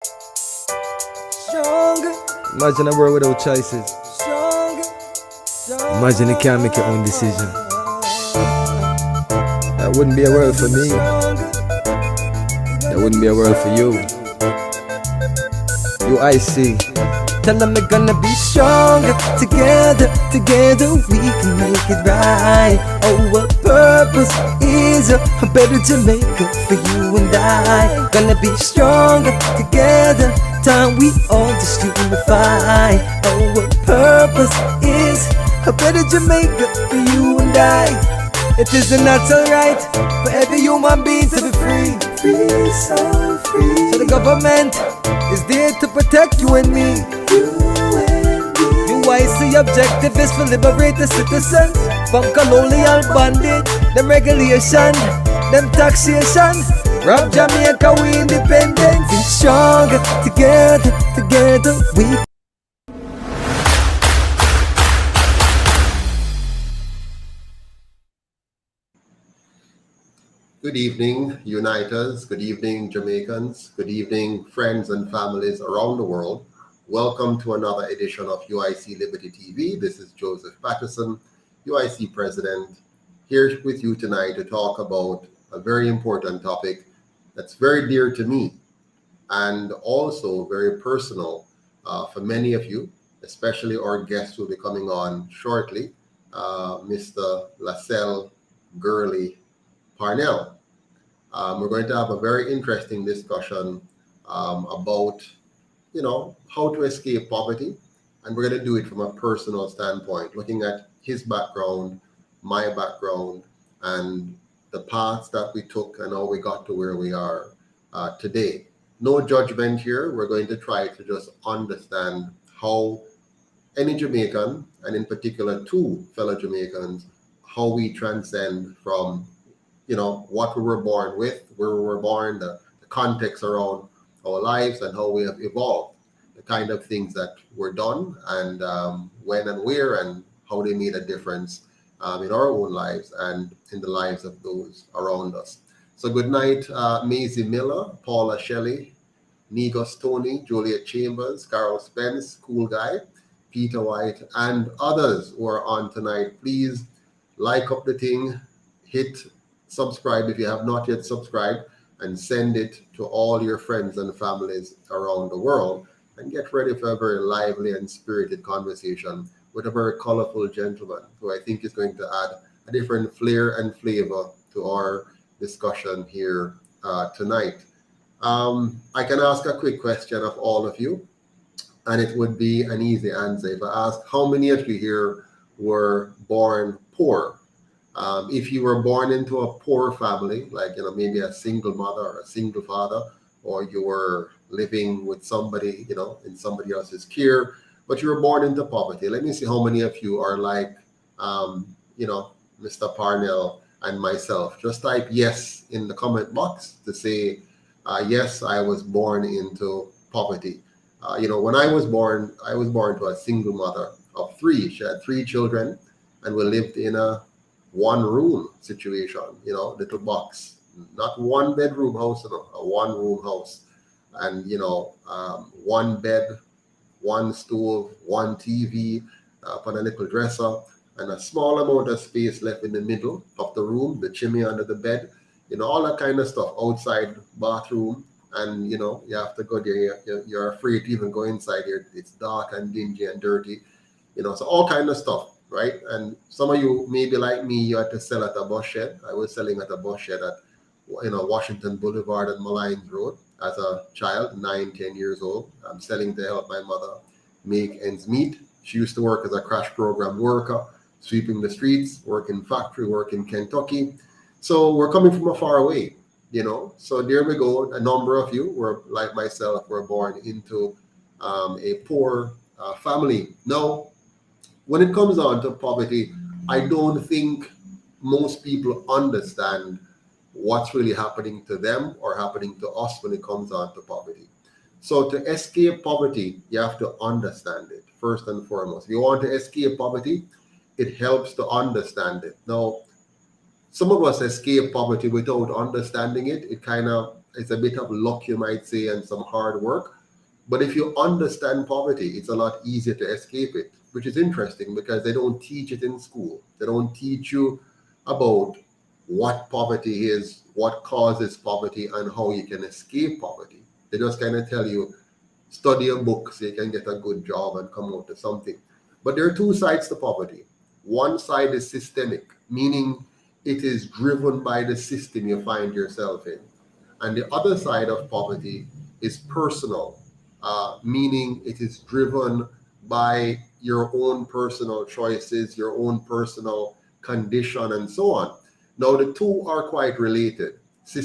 Stronger, Imagine a world without choices. stronger, Imagine you can't make your own decision. That wouldn't be a world for me. That wouldn't be a world for you. UIC. Tell them we're gonna be stronger. Together we can make it right. Our purpose is a better Jamaica for you and I. Gonna be stronger together. Time we all just unify. Our purpose is a better Jamaica for you and I. It is a natural right for every human being to be free. Free, so free. So the government is there to protect you and me. UIC objective is to liberate the citizens from colonial bondage, them regulation, them taxation. Rob Jamaica, we independent. Be stronger together we. Good evening, Uniters. Good evening, Jamaicans. Good evening, friends and families around the world. Welcome to another edition of UIC Liberty TV. This is Joseph Patterson, UIC President, here with you tonight to talk about a very important topic that's very dear to me and also very personal for many of you, especially our guests who will be coming on shortly, Mr. Lacell Girlie Parnell. We're going to have a very interesting discussion about, how to escape poverty. And we're going to do it from a personal standpoint, looking at his background, my background, and the paths that we took and how we got to where we are today. No judgment here. We're going to try to just understand how any Jamaican, and in particular two fellow Jamaicans, how we transcend from what we were born with, where we were born, the context around our lives, and how we have evolved, the kind of things that were done, and when and where, and how they made a difference in our own lives and in the lives of those around us. So good night, Maisie Miller, Paula Shelley, Negos Tony, Juliet Chambers, Carol Spence, Cool Guy, Peter White, and others who are on tonight. Please like up the thing, hit subscribe if you have not yet subscribed, and send it to all your friends and families around the world, and get ready for a very lively and spirited conversation with a very colorful gentleman who I think is going to add a different flair and flavor to our discussion here tonight. I can ask a quick question of all of you, and it would be an easy answer. If I ask how many of you here were born poor? If you were born into a poor family, like maybe a single mother or a single father, or you were living with somebody, in somebody else's care, but you were born into poverty. Let me see how many of you are like, Mr. Parnell and myself. Just type yes in the comment box to say, yes, I was born into poverty. When I was born to a single mother of three. She had three children, and we lived in a one room situation, little box, not one bedroom house, a one room house, and one bed, one stove, one TV, upon a little dresser, and a small amount of space left in the middle of the room, the chimney under the bed, all that kind of stuff. Outside bathroom, and you have to go there. You're afraid to even go inside here. It's dark and dingy and dirty, so all kind of stuff. Right? And some of you may be like me, you had to sell at a bus shed. I was selling at a bus shed at Washington Boulevard and Malines Road as a child, 9-10 years old. I'm selling to help my mother make ends meet. She used to work as a crash program worker, sweeping the streets, work in factory, work in Kentucky. So we're coming from a far away, So there we go. A number of you were like myself, were born into a poor family. Now, when it comes down to poverty, I don't think most people understand what's really happening to them or happening to us when it comes down to poverty. So to escape poverty, you have to understand it, first and foremost. If you want to escape poverty, it helps to understand it. Now, some of us escape poverty without understanding it. It kind of It's a bit of luck, you might say, and some hard work. But if you understand poverty, it's a lot easier to escape it, which is interesting because they don't teach it in school. They don't teach you about what poverty is, what causes poverty, and how you can escape poverty. They just kind of tell you, study a book so you can get a good job and come out to something. But there are two sides to poverty. One side is systemic, meaning it is driven by the system you find yourself in. And the other side of poverty is personal, meaning it is driven by your own personal choices, your own personal condition, and so on. Now, the two are quite related. The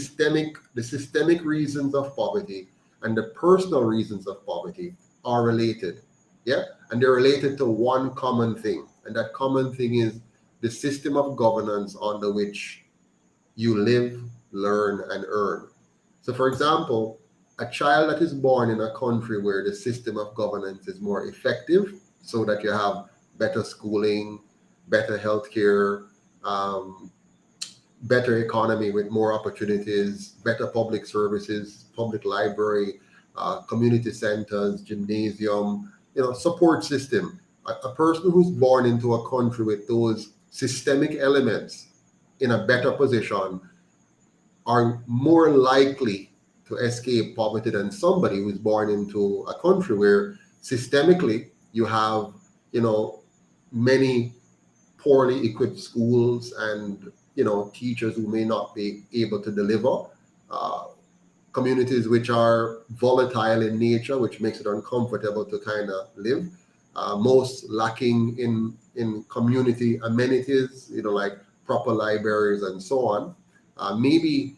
systemic reasons of poverty and the personal reasons of poverty are related. Yeah, and they're related to one common thing, and that common thing is the system of governance under which you live, learn, and earn. So, for example, a child that is born in a country where the system of governance is more effective, so that you have better schooling, better healthcare, um, better economy with more opportunities, better public services, public library, community centers, gymnasium, support system. A person who's born into a country with those systemic elements in a better position are more likely to escape poverty than somebody who's born into a country where systemically you have, you know, many poorly equipped schools and teachers who may not be able to deliver, uh, communities which are volatile in nature, which makes it uncomfortable to kind of live, most lacking in community amenities, like proper libraries and so on. Maybe,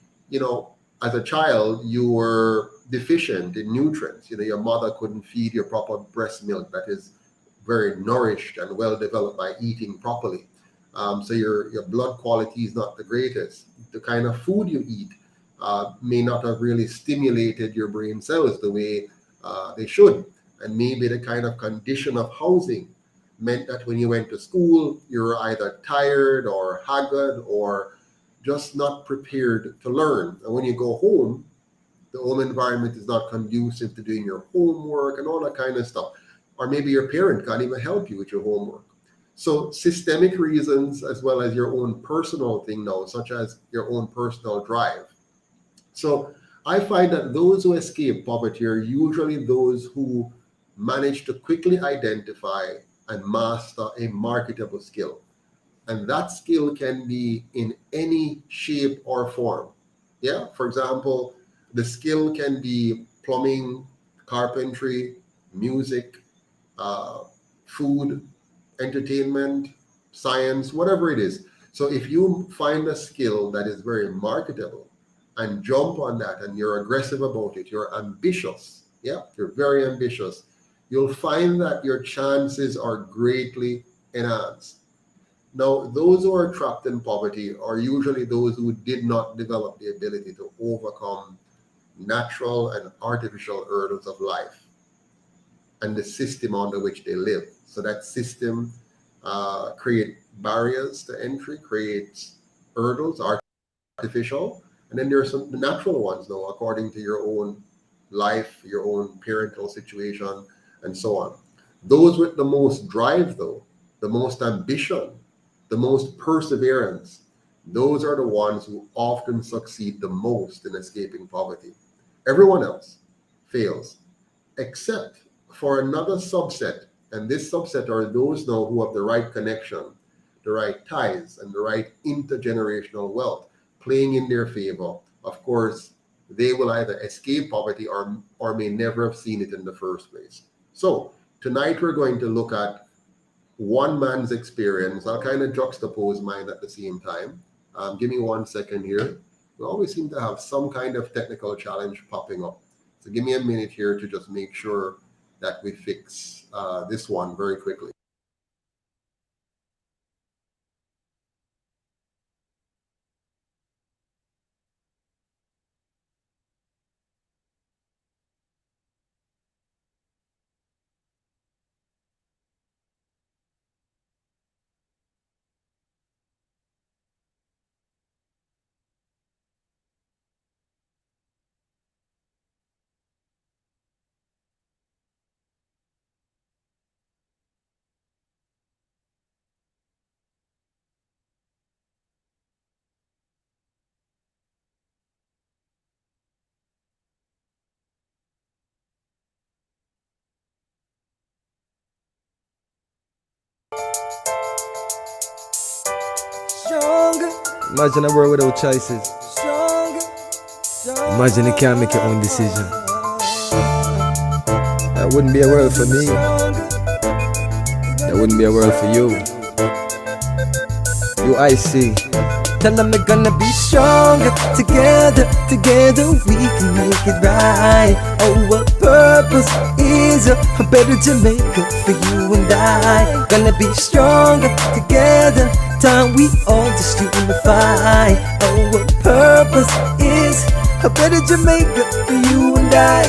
as a child you were deficient in nutrients. Your mother couldn't feed you proper breast milk that is very nourished and well developed by eating properly. So your blood quality is not the greatest. The kind of food you eat may not have really stimulated your brain cells the way they should. And maybe the kind of condition of housing meant that when you went to school, you were either tired or haggard or just not prepared to learn. And when you go home, the home environment is not conducive to doing your homework and all that kind of stuff. Or maybe your parent can't even help you with your homework. So systemic reasons as well as your own personal thing now, such as your own personal drive. So I find that those who escape poverty are usually those who manage to quickly identify and master a marketable skill. And that skill can be in any shape or form. Yeah, for example, the skill can be plumbing, carpentry, music, uh, food, entertainment, science, whatever it is. So if you find a skill that is very marketable and jump on that and you're aggressive about it, you're ambitious, yeah, you're very ambitious, you'll find that your chances are greatly enhanced. Now, those who are trapped in poverty are usually those who did not develop the ability to overcome natural and artificial hurdles of life and the system under which they live. So that system create barriers to entry, creates hurdles, artificial, and then there are some natural ones, though, according to your own life, your own parental situation, and so on. Those with the most drive, though, the most ambition, the most perseverance, those are the ones who often succeed the most in escaping poverty. Everyone else fails, except for another subset. And this subset are those now who have the right connection, the right ties, and the right intergenerational wealth playing in their favor. Of course, they will either escape poverty or may never have seen it in the first place. So tonight we're going to look at one man's experience. I'll kind of juxtapose mine at the same time. Give me 1 second here. We always seem to have some kind of technical challenge popping up. So give me a minute here to just make sure that we fix this one very quickly. Stronger, Imagine a world without choices. stronger, Imagine you can't make your own decision. That wouldn't be a world for me. That wouldn't be a world for you. UIC. Tell them we're gonna be stronger. Together, together we can make it right. Our purpose is a better Jamaica for you and I. Gonna be stronger together. Time we all just unify. Our purpose is a better Jamaica for you and I.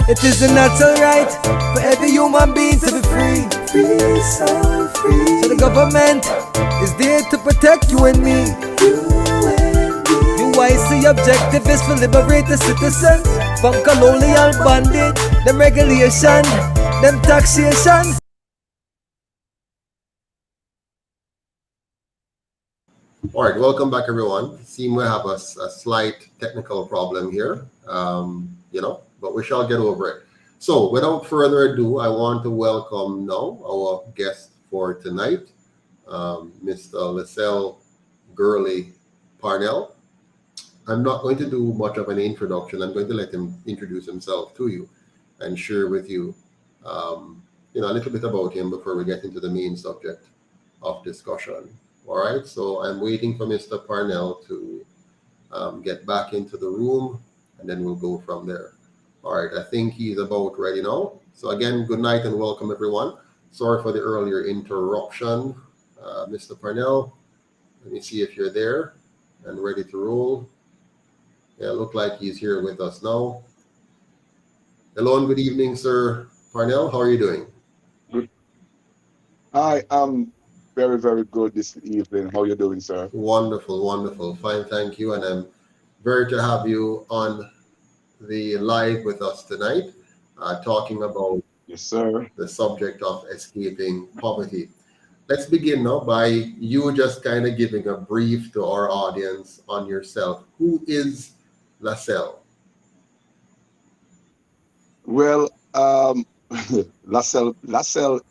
It is a natural right for every human being to be free. Free, so free. So the government is there to protect you and me. UIC objective is to liberate the citizens from colonial bondage, them regulation, them taxation. All right, welcome back, everyone. Seem we have a slight technical problem here, but we shall get over it. So, without further ado, I want to welcome now our guest for tonight, Mr. Lacell Girlie Parnell. I'm not going to do much of an introduction. I'm going to let him introduce himself to you and share with you, a little bit about him before we get into the main subject of discussion. All right, so I'm waiting for Mr. Parnell to get back into the room, and then we'll go from there. All right, I think he's about ready now. So again, good night and welcome, everyone. Sorry for the earlier interruption. Mr. Parnell, let me see if you're there and ready to roll. Yeah, look like he's here with us now. Hello and good evening, Sir Parnell. How are you doing? Good. Hi, I'm very, very good this evening. How are you doing, sir? Wonderful, wonderful. Fine, thank you. And I'm very to have you on the live with us tonight, talking about Yes, sir. the subject of escaping poverty. Let's begin now by you just kind of giving a brief to our audience on yourself. Who is Lacell? Well, Lacell, Lacell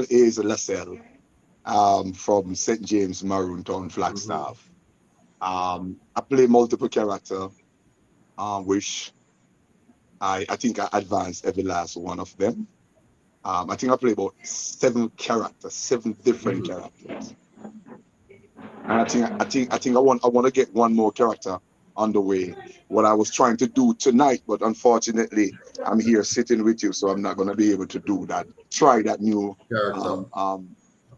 is Lacell, from St. James, Maroontown, Flagstaff. I play multiple character, which I think I advanced every last one of them. I think I play about 7 characters, 7 different Mhm. characters. And I want to get one more character on the way. What I was trying to do tonight, but unfortunately, I'm here sitting with you, so I'm not going to be able to do that. Try that new Character. um, um,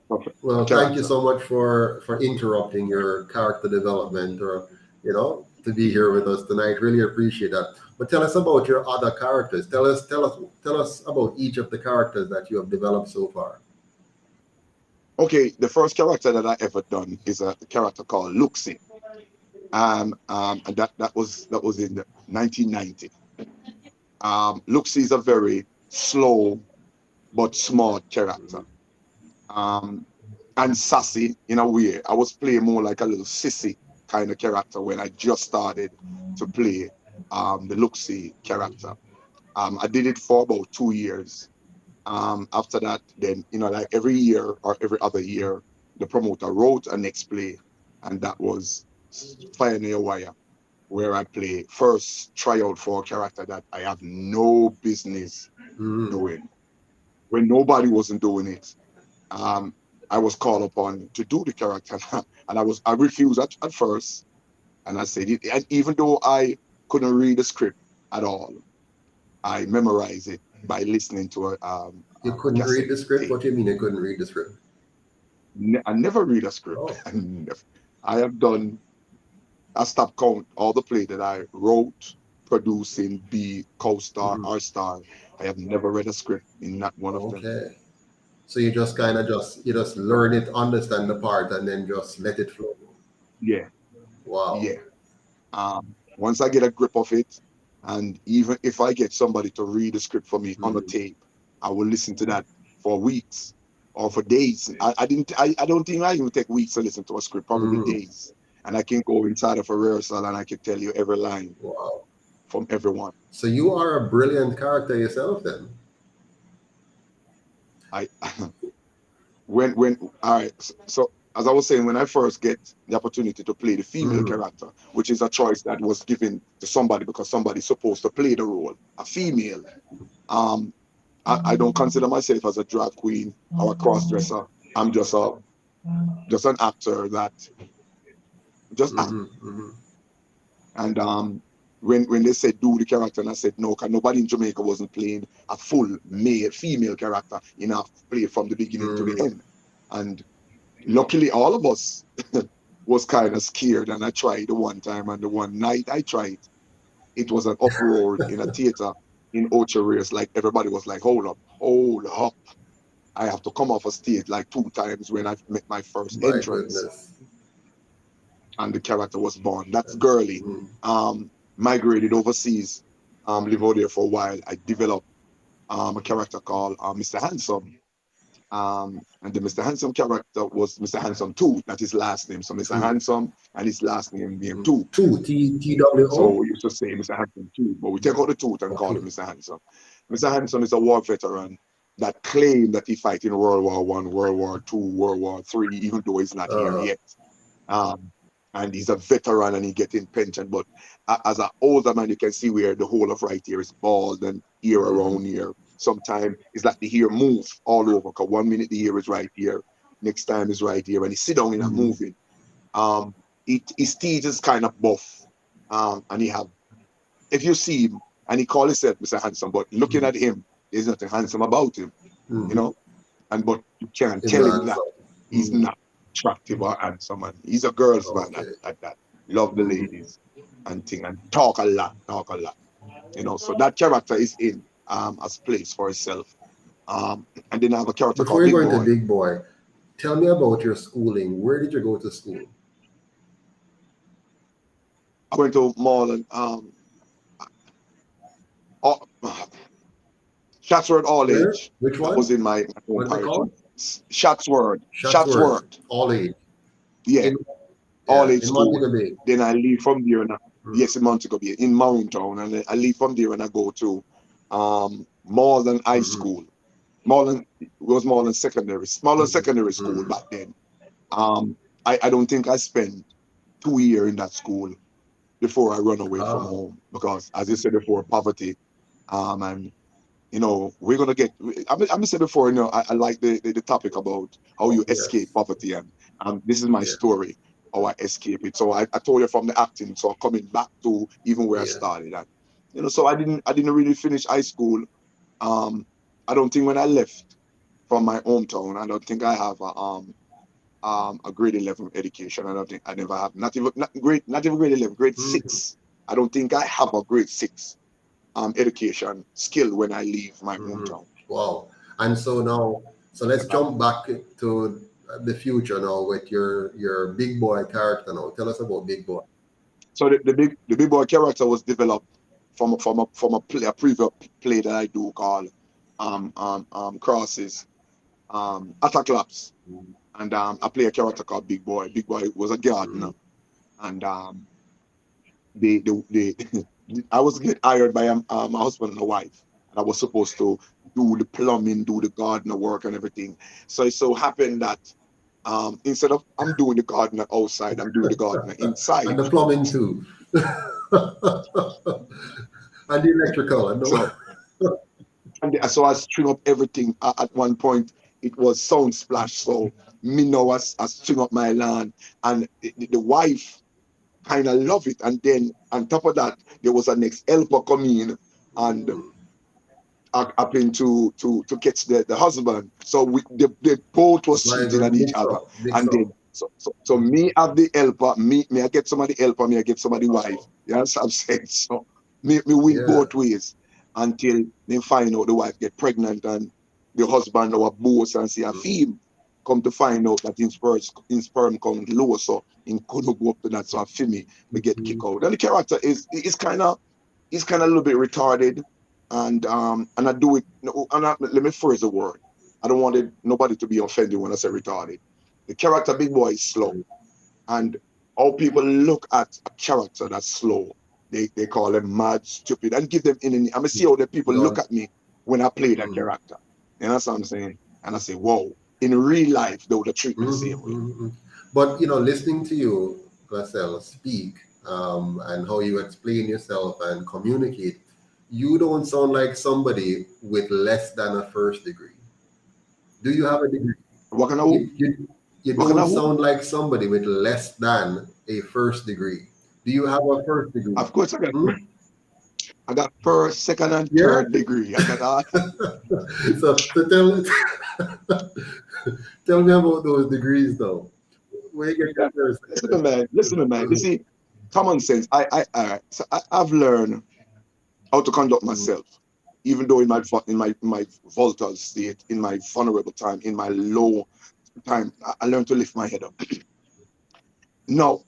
Well, thank you character. so much for interrupting your character development, or to be here with us tonight. Really appreciate that. But tell us about your other characters. Tell us about each of the characters that you have developed so far. Okay, the first character that I ever done is a character called Luxie. And that was in the 1990. Luxie is a very slow but smart character. Um, and sassy in a way. I was playing more like a little sissy kind of character when I just started to play the Luxie character. I did it for about 2 years. After that, then like every year or every other year, the promoter wrote a next play, and that was Pioneer Wire, where I play first tryout for a character that I have no business Mm, doing when nobody wasn't doing it. um, I was called upon to do the character, and I refused at first, and I said it. And even though I couldn't read the script at all, I memorized it by listening to you a couldn't read cassette the script? tape. What do you mean you couldn't read the script? I never read a script. Oh, I have done. I stopped count all the play that I wrote, producing, be co-star, mhm. R-star. I have never read a script in not one of them. Okay. So you just kind of just learn it, understand the part, and then just let it flow. Yeah, Wow. yeah. Once I get a grip of it, and even if I get somebody to read the script for me on the Mhm. tape, I will listen to that for weeks or for days. I don't think I even take weeks to listen to a script, probably Mhm. days. And I can go inside of a rehearsal and I can tell you every line Wow. from everyone. So you are a brilliant character yourself, then. I when all right, so as I was saying, when I first get the opportunity to play the female character, which is a choice that was given to somebody because somebody's supposed to play the role, a female. Um, I don't consider myself as a drag queen or a cross dresser. I'm just an actor that just act. And when they said do the character, and I said no, because nobody in Jamaica wasn't playing a full male female character, play from the beginning to the end. And luckily, all of us was kind of scared, and I tried the one time, and the one night I tried, it was an uproar in a theater in Ocho Rios. Like everybody was like, hold up. I have to come off a stage like 2 times when I met my first My entrance, goodness. and the character was born. That's Girlie. Migrated overseas, lived out there for a while. I developed a character called Mr. Handsome. And the Mr. Handsome character was Mr. Handsome 2, that's his last name. So Mr. Handsome and his last name being 2. So TWO? we used to say Mr. Handsome 2, but we take out the 2 and call him Mr. Handsome. Mr. Handsome is a war veteran that claimed that he fight in World War I, World War II, World War III, even though he's not here yet. And he's a veteran and he getting pension, but as an older man, you can see where the whole of right here is bald and ear around here. Sometimes it's like the hair move all over, because 1 minute the hair is right here, next time is right here, and he sit down and moving. His teeth is kind of buff, and he have, if you see him, and he call himself Mr. Handsome, but looking at him, there's nothing handsome about him, but you can't tell him that he's not attractive or handsome, and he's a girl's man that love the ladies and thing, and talk a lot. So that character is in as place for itself. And then I have a character Before called you Big go into Boy. Big Boy, tell me about your schooling. Where did you go to school? I went to Marlon, Chatsworth All Where? Age. Which That was one? in my home What is it parish. called? Chatsworth. Chatsworth. All age. Yeah, In all yeah, age in school. Montego Bay. Then I leave from there now. Yes, in Montego Bay, in Town, and then I leave from there and I go to Marlon High School. Marlon was Marlon Secondary School back then. I don't think I spent 2 years in that school before I run away from home, because, as you said before, poverty. And we're gonna get. I'm said before, I like the topic about how you escape Yes. poverty, and this is my Yeah. story, how I escape it. So I told you from the acting, so coming back to even where I Yeah. started, and so I didn't really finish high school. I don't think when I left from my hometown, I don't think I have a grade 11 education. I don't think I never have, not even grade 11, grade 6. I don't think I have a grade 6 education skill when I leave my hometown. Wow. And so let's jump back to the future now with your Big Boy character now. Tell us about Big Boy. So the big boy character was developed a previous play that I do called Crosses, Attack Laps. And I play a character called Big Boy. Big Boy was a gardener, and they I was get hired by my husband and a wife, and I was supposed to do the plumbing, do the gardener work, and everything. So it so happened that instead of I'm doing the gardener outside, I'm doing the gardener And inside. the plumbing too. And the electrical. I know. So so I string up everything. At one point, it was sound splash. So me now I string up my land, and the wife kind of love it. And then on top of that, there was a next helper coming in and happened to catch the husband. So they both was My cheating God, on each mixed other. up, mixed And up. then so me have the helper, me I get somebody helper, me I get somebody wife. You understand what I'm saying? So me win Yeah. both ways until they find out the wife get pregnant and the husband our boss and see a film. Come to find out that his sperm count low, so he couldn't go up to that. So I feel me get kicked out. And the character is kind of a little bit retarded, and I do it. Let me phrase the word. I don't want nobody to be offended when I say retarded. The character Big Boy is slow, and how people look at a character that's slow, they call him mad, stupid, and give them in. I'm gonna see how the people look God. at me when I play that character. You know what I'm saying? And I say, whoa, in real life, they would have treated me the same way. But listening to you, Lacell, speak, and how you explain yourself and communicate, you don't sound like somebody with less than a first degree. Do you have a degree? What can I You, who? you, you What can I don't who? sound like somebody with less than a first degree. Do you have a first degree? Of course, Hmm? I got first, second, and Yeah. third degree. I got all. So tell me about those degrees though. Where you get your first? Listen to me, man. Listen to me, man. You see, common sense. I've learned how to conduct myself, even though in my volatile state, in my vulnerable time, in my low time, I learned to lift my head up. No,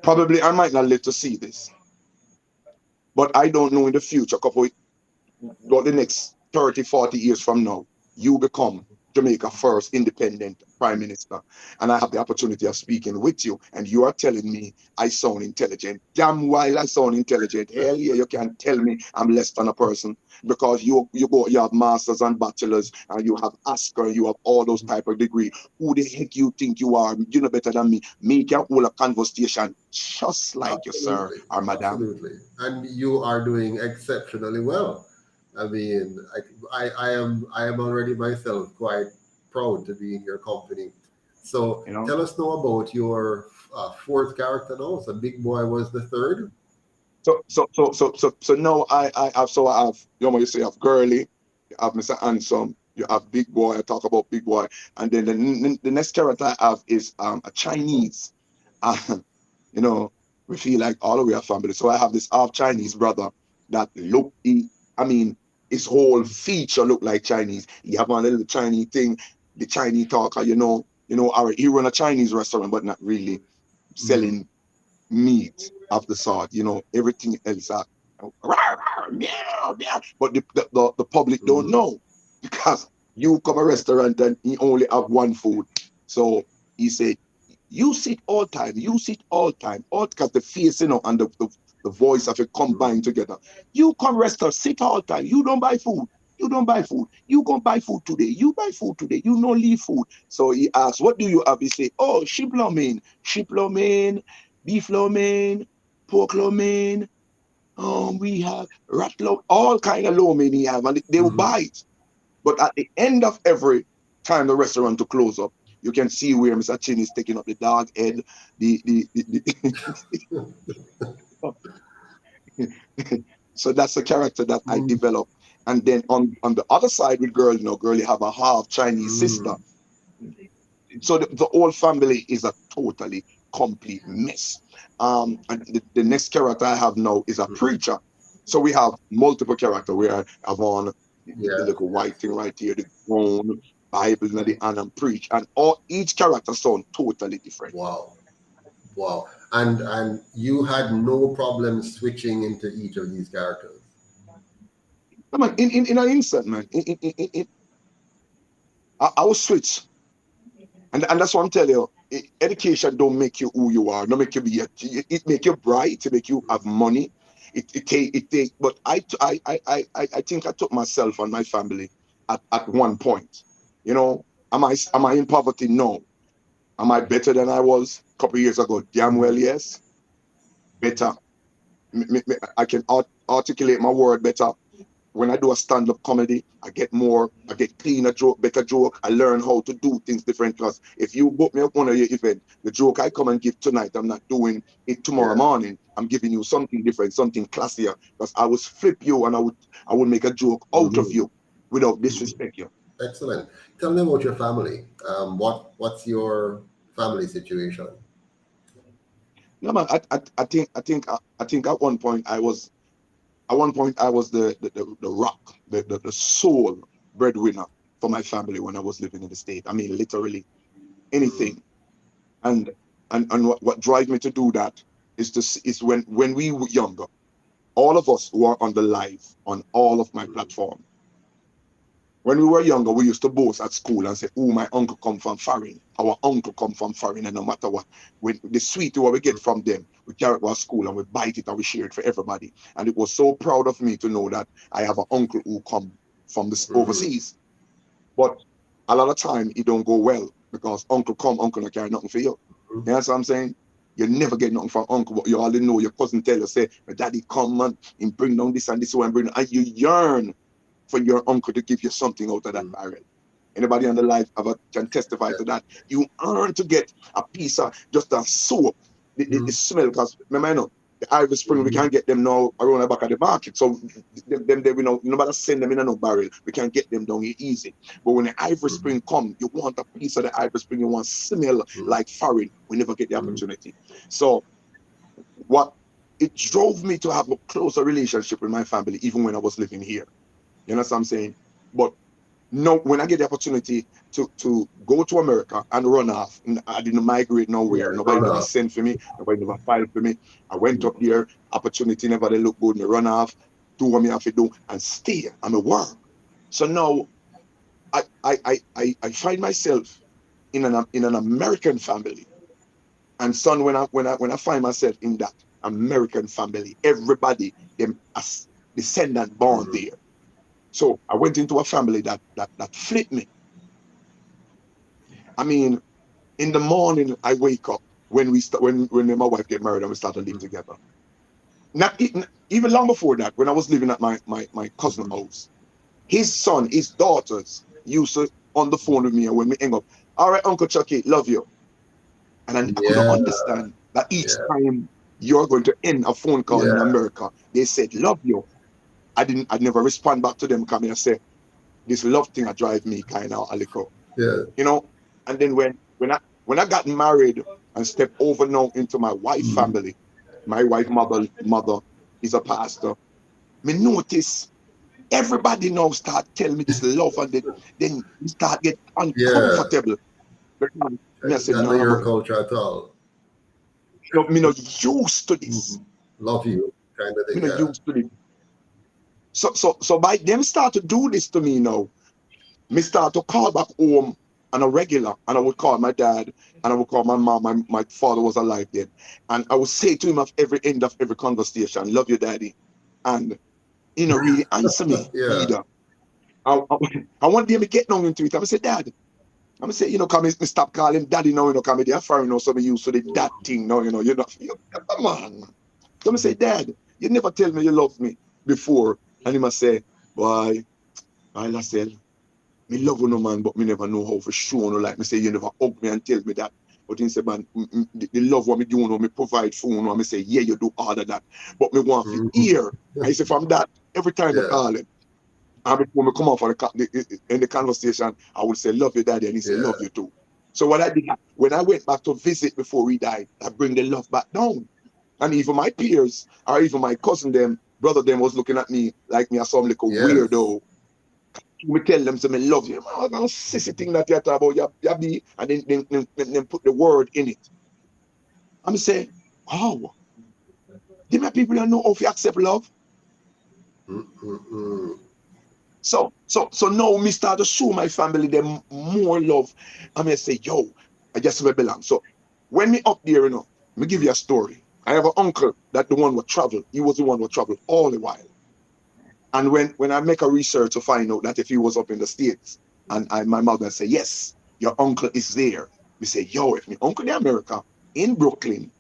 probably I might not live to see this, but I don't know in the future, about the next 30, 40 years from now, you become Jamaica first independent prime minister. And I have the opportunity of speaking with you, and you are telling me I sound intelligent. Damn while I sound intelligent. Hell yeah, you can't tell me I'm less than a person because you have masters and bachelors, and you have Oscar, you have all those type of degree. Who the heck you think you are? You know better than me. Me can hold a conversation just like you, sir Absolutely, or madam. absolutely, and you are doing exceptionally well. I mean, I am already myself quite proud to be in your company. So You know. tell us now about your fourth character now. So Big Boy was the third. So now I have you say you have Girlie, you have Mr. Handsome, you have Big Boy. I talk about Big Boy, and then the next character I have is a Chinese. Uh, you know, we feel like all of we are family. So I have this half Chinese brother that I mean, his whole feature look like Chinese. He have one little Chinese thing, the Chinese talker. Or he run a Chinese restaurant, but not really Mhm. selling meat of the sort, everything else are meow, meow. But the public don't Mhm. know because you come a restaurant and he only have one food. So he said, you sit all time, you sit all time, all because the face, and the voice of it combined together. You come restaurant, sit all time, you don't buy food. You don't buy food. You go buy food today. You buy food today. You no leave food. So he asked, what do you have? He say, oh, sheep lo mein, beef lo mein, pork lo mein. We have rat lo, all kind of lo mein he have, and they will Mhm. buy it. But at the end of every time the restaurant to close up, you can see where Mr. Chin is taking up the dog head, the so that's the character that I Mhm. developed. And then on the other side with Girl, Girl, you have a half Chinese sister. Mhm. So the whole family is a totally complete mess. And the next character I have now is a preacher. So we have multiple characters. We have on the Yeah. little white thing right here, the grown Bible and the and preach, and each character sound totally different. Wow. Wow. And you had no problem switching into each of these characters. I mean, in an instant, man, I will switch. And that's what I'm telling you. Education don't make you who you are. Don't make you it make you bright. It make you have money. It take. But I think I took myself and my family at one point. Am I in poverty? No. Am I better than I was a couple of years ago? Damn well, yes. Better. I can articulate my word better. When I do a stand-up comedy, I get cleaner joke, better joke. I learn how to do things different. Because if you book me up one of your event, the joke I come and give tonight, I'm not doing it tomorrow Yeah. morning. I'm giving you something different, something classier. Because I would flip you and I would make a joke out of Mhm. you without Mhm. disrespect you. Excellent. Tell me about your family. What's your family situation? No man, I think at one point I was the rock, the sole breadwinner for my family when I was living in the state. I mean, literally Mhm. anything. And what drives me to do that is when we were younger, all of us who are on the live on all of my platform. When we were younger, we used to boast at school and say, "Oh, my uncle come from foreign. Our uncle come from foreign." And no matter what, when the sweet what we get from them, we carry it to our school and we bite it and we share it for everybody. And it was so proud of me to know that I have an uncle who come from this Mhm. overseas. But a lot of time it don't go well because uncle come, uncle not carry nothing for you. You know what I'm saying? You never get nothing from uncle, but you already know your cousin tell you, say, my daddy come man and bring down this and this one, and you yearn for your uncle to give you something out of that barrel. Anybody on the life can testify to that. You earn to get a piece of just a soap, the smell, because remember, you know, the Ivy Spring, we can't get them now around the back of the market. So them we know, no matter send them in no barrel, we can get them down here easy. But when the Ivy Spring come, you want a piece of the Ivy Spring, you want smell like foreign. We never get the opportunity. So what it drove me to have a closer relationship with my family, even when I was living here. You know what I'm saying? But no, when I get the opportunity to go to America and run off, I didn't migrate nowhere. Nobody never sent for me. Nobody never filed for me. I went up there. Opportunity never they look good. Me run off, do what me have to do, and stay. I'm at work. So now I find myself in an American family. And son, when I find myself in that American family, everybody them as descendant born there. So I went into a family that flipped me. I mean, in the morning I wake up when when me and my wife get married and we start to live together. Not even long before that, when I was living at my cousin house, his son, his daughters used to on the phone with me, and when we hang up, all right, Uncle Chucky, love you. And I couldn't understand that each time you're going to end a phone call in America, they said love you. I'd never respond back to them coming and say, this love thing I drive me kind of a little. Yeah. You know, and then when I got married and stepped over now into my wife's family, my wife mother is a pastor. Me notice everybody now start telling me this love, and then you start get uncomfortable. Because me I said, Not no, your man. culture at all. Me not used to this. Love you, kind of Me thing. not used to this. So by them start to do this to me now, me start to call back home on a regular, and I would call my dad, and I would call my mom. My father was alive then, and I would say to him at every end of every conversation, "Love you, daddy," and he don't really answer me either. I one day me get down into it. I say, Dad, I'm say, you know, come me stop calling daddy now, you know, come me there foreign, you know, so me used to the dad thing now, you know, come on. So I say, Dad, you never tell me you love me before, and he must say, boy, I Lacell, me love you no man, but me never know how for sure. No, like me say, you never hug me and tell me that. But he say, man, the love what me do, no, me provide for you, no, me say, yeah, you do all of that. But me want to hear. I say, from that, every time I call him, and before me come off in the conversation, I would say, love you, daddy, and he say, love you too. So what I did, when I went back to visit before he died, I bring the love back down. And even my peers, or even my cousin them, brother them was looking at me like me as some like a weirdo. We tell them, say, me love you. I don't sissy thing that you talk about, you be, and then put the word in it. I'm say, oh, them people don't know how to accept love. So now me start to show my family them more love. I mean, say, yo, I just belong. So when me up there, you know, me give you a story. I have an uncle that the one would travel. He was the one who travel all the while. And when I make a research to find out that if he was up in the States, and my mother say, yes, your uncle is there. We say, yo, if my uncle in America, in Brooklyn,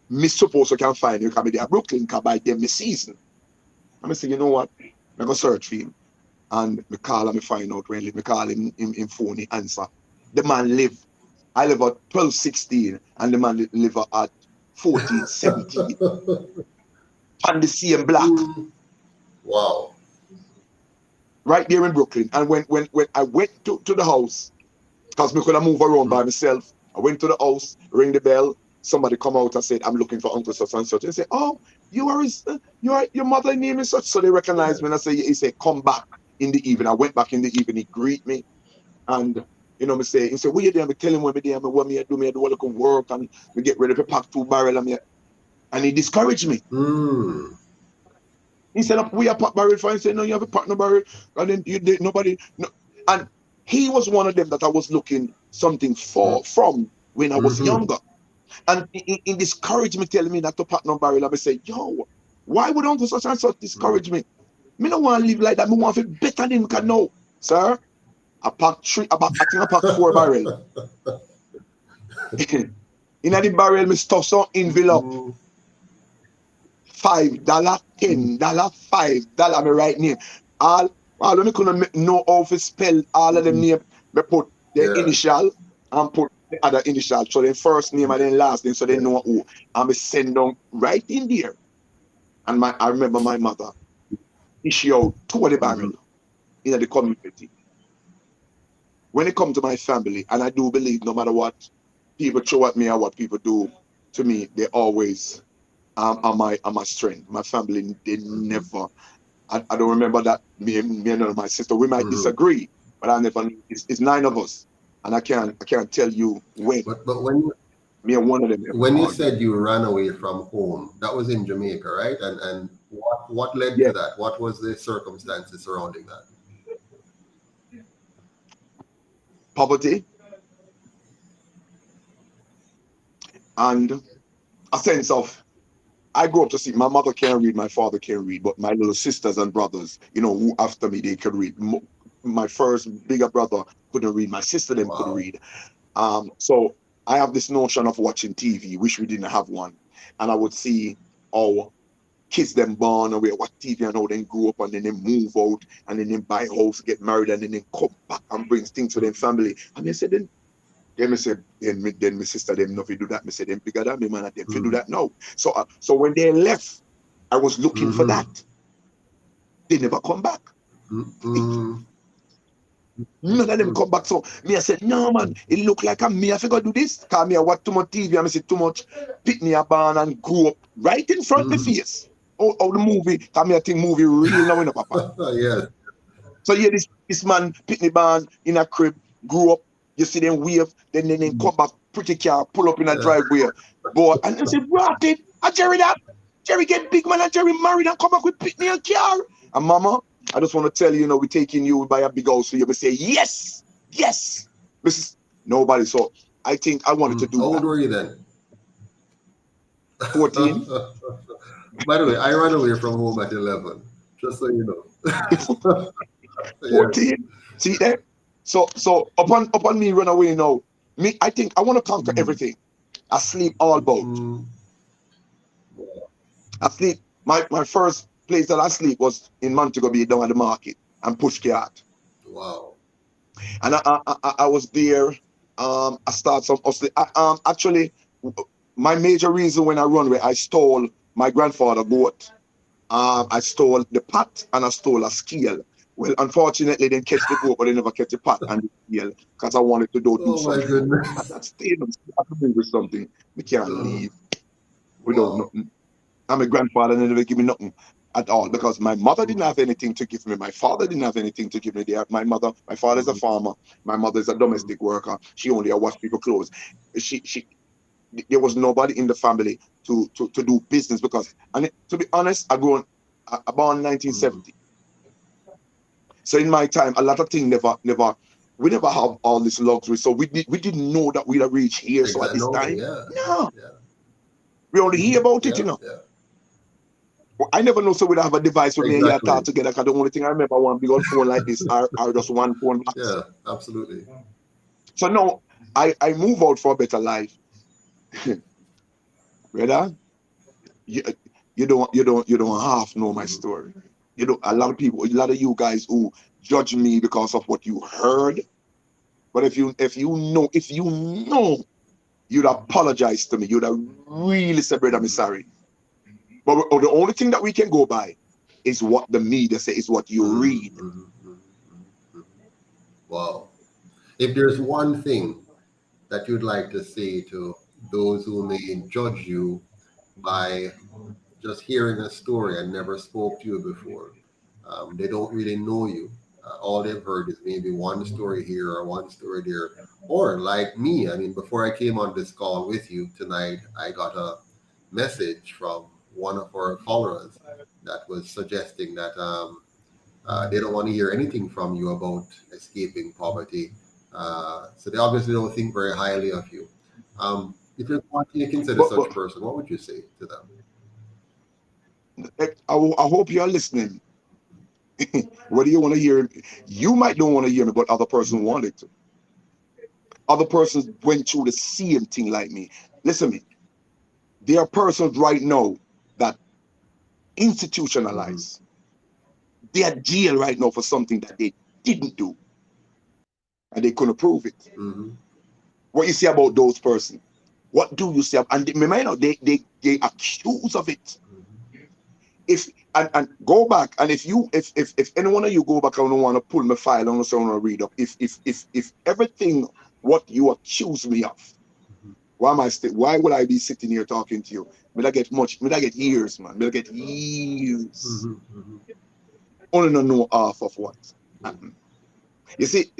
me suppose I can find you, can be there Brooklyn, can buy them the season. I say, you know what? I go search for him. And me call and me find out where he live. Me call him phone, he answer. The man live. I live at 1216, and the man live at 1417. On the same block. Wow. Right there in Brooklyn. And when I went to the house, because me could have moved around by myself, I went to the house, ring the bell. Somebody come out and said, I'm looking for Uncle such and such. And say, oh, you are your mother name is such. So they recognize me. And I say, he said, come back in the evening. I went back in the evening. He greet me. And, you know, me say, he said, what you doing? I tell him when me there, what me do a little work, and we get ready to pack 2 barrels. And he discouraged me. He said, we are pack barrel for. He said, no, you have a partner barrel. And then you did nobody. No. And he was one of them that I was looking something from when I was younger. And he discouraged me, telling me not to partner barrel. And I say, yo, why would Uncle such and such discourage me? Me don't want to live like that. Me want to be better than him can know, sir. I packed I think I packed 4 barrels. In the barrel, me stuff some envelope. $5, $10, $5, me right name. All of me couldn't know how to spell all of them name. Me put the initial and put the other initial. So then first name and then last name, so they know who. And me send them right in there. And I remember my mother issue out 2 of the barrel in the community. When it comes to my family, and I do believe no matter what people throw at me or what people do to me, they always are my strength. My family, they never. I don't remember that me and my sister. We might disagree, but I never. It's 9 of us, and I can't tell you when. But when Me and one of them. when you said you ran away from home, that was in Jamaica, right? And what led to that? What was the circumstances surrounding that? Poverty and a sense of. I grew up to see my mother can't read, my father can't read, but my little sisters and brothers, who after me, they could read. My first bigger brother couldn't read. My sister them couldn't read. So I have this notion of watching TV. Wish we didn't have one. And I would see our kids them born away, watch TV and how they grew up and then they move out and then they buy a house, get married and then they come back and bring things to their family. And they said, then my sister them not do that. Me say them bigger than me, man, and them do that now. So when they left, I was looking for that. They never come back. None of them come back. So me I said, no man, it look like me. I figure do this. Cause me I watch too much TV and I see too much Pitney a barn and grew up right in front of the face. Oh, the movie, cause me I think movie real now in the papa. Yeah. So yeah, this man Pitney barn in a crib, grew up. You see them wave, then they come back, pretty car, pull up in a driveway. Boy, and I said, Rocket, I Jerry that. Jerry get big man and Jerry married and come back with Pitney and car. And mama, I just want to tell you, we're taking you by a big house for you. We say, yes. Mrs. Nobody. So I think I wanted to do that. How old were you then? 14. By the way, I ran away from home at 11, just so you know. 14. See there? So upon me run away now, I think I want to conquer everything. I sleep all boat. I sleep. My first place that I sleep was in Montego Bay down at the market and Pushcart. Wow. And I was there. I started some hustling. Actually, my major reason when I run away, I stole my grandfather's goat. I stole the pot and I stole a scale. Well, unfortunately, they catch the goat, but they never catch the pot and the scale because I wanted to do something. My goodness. That's I have to do something. We can't leave without nothing. I'm a grandfather and they never give me nothing at all because my mother didn't have anything to give me. My father didn't have anything to give me. My father's a farmer. My mother's a domestic worker. She only wash people clothes. There was nobody in the family to do business because, and to be honest, I grew about 1970. So in my time, a lot of things we never have all this luxury. So we didn't know that we'd have reached here. So at this time, no. Yeah. We only hear about it, Yeah. Well, I never know so we'd have a device with me and you talk together because the only thing I remember one big old phone like this or just one phone box. Yeah, absolutely. So now I move out for a better life. Brother, you don't half know my story. A lot of you guys who judge me because of what you heard. But if you know, you'd apologize to me. You'd have really said, brother, I'm sorry. But the only thing that we can go by is what the media say, is what you read. Wow. If there's one thing that you'd like to say to those who may judge you by just hearing a story and never spoke to you before, they don't really know you. All they've heard is maybe one story here or one story there. Or like me, I mean, before I came on this call with you tonight, I got a message from one of our followers that was suggesting that they don't want to hear anything from you about escaping poverty. So they obviously don't think very highly of you. If you're wanting to consider such a person, what would you say to them? I hope you're listening. Whether you want to hear me, you might don't want to hear me, but other person wanted to. Other persons went through the same thing like me. Listen to me. There are persons right now that institutionalized. They are jail right now for something that they didn't do, and they couldn't prove it. What you say about those persons? What do you say? And they accuse of it. If and go back, and if any one of you go back and don't want to pull my file, I don't want to read up. If everything what you accuse me of, why would I be sitting here talking to you? May I get years, man. May I get years. Only don't know half of what happened. You see,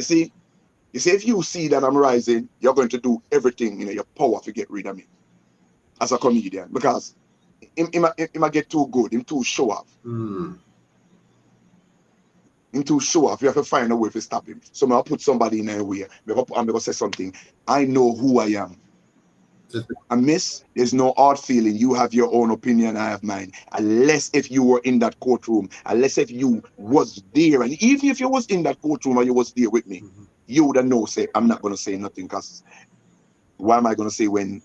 if you see that I'm rising, you're going to do everything in your power to get rid of me as a comedian, because he might get too good, him too show off. Him too show off. You have to find a way to stop him. So I'll put somebody in a way. I'm going to say something. I know who I am. And miss, there's no hard feeling. You have your own opinion, I have mine. Unless if you were in that courtroom, unless if you was there, and even if you was in that courtroom or you was there with me, you would have know, say, I'm not going to say nothing, because why am I going to say when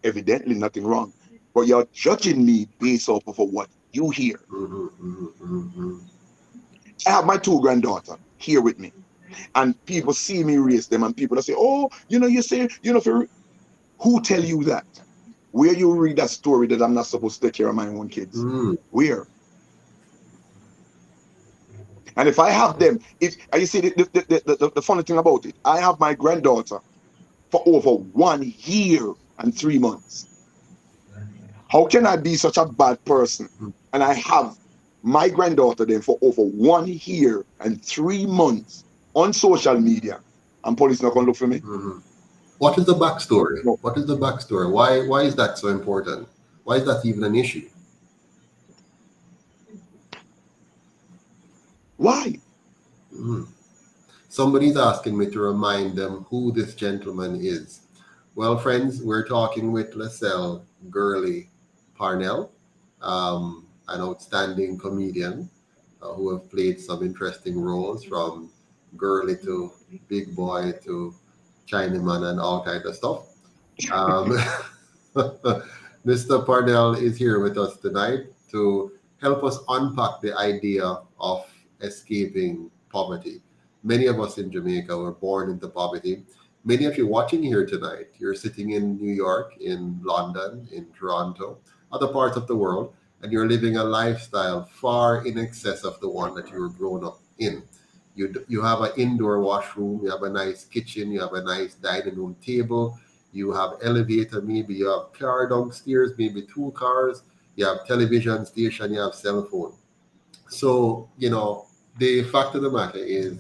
evidently nothing wrong? But you're judging me based off of what you hear. I have my 2 granddaughters here with me, and people see me raise them, and people that say, oh, you say, who tell you that? Where you read that story that I'm not supposed to take care of my own kids? Where? And if I have them, and you see the funny thing about it, I have my granddaughter for over 1 year and 3 months. How can I be such a bad person? And I have my granddaughter then for over 1 year and 3 months on social media, and police not gonna look for me. What is the backstory? No. What is the backstory? Why is that so important? Why is that even an issue? Why? Somebody's asking me to remind them who this gentleman is. Well, friends, we're talking with Lacell Girlie Parnell, an outstanding comedian who have played some interesting roles, from girly to big boy to Chinaman and all kinds of stuff. Mr. Parnell is here with us tonight to help us unpack the idea of escaping poverty. Many of us in Jamaica were born into poverty. Many of you watching here tonight, you're sitting in New York, in London, in Toronto, other parts of the world, and you're living a lifestyle far in excess of the one that you were grown up in. You have an indoor washroom, you have a nice kitchen, you have a nice dining room table, you have elevator, maybe you have car downstairs, maybe 2 cars, you have television station, you have cell phone. So, the fact of the matter is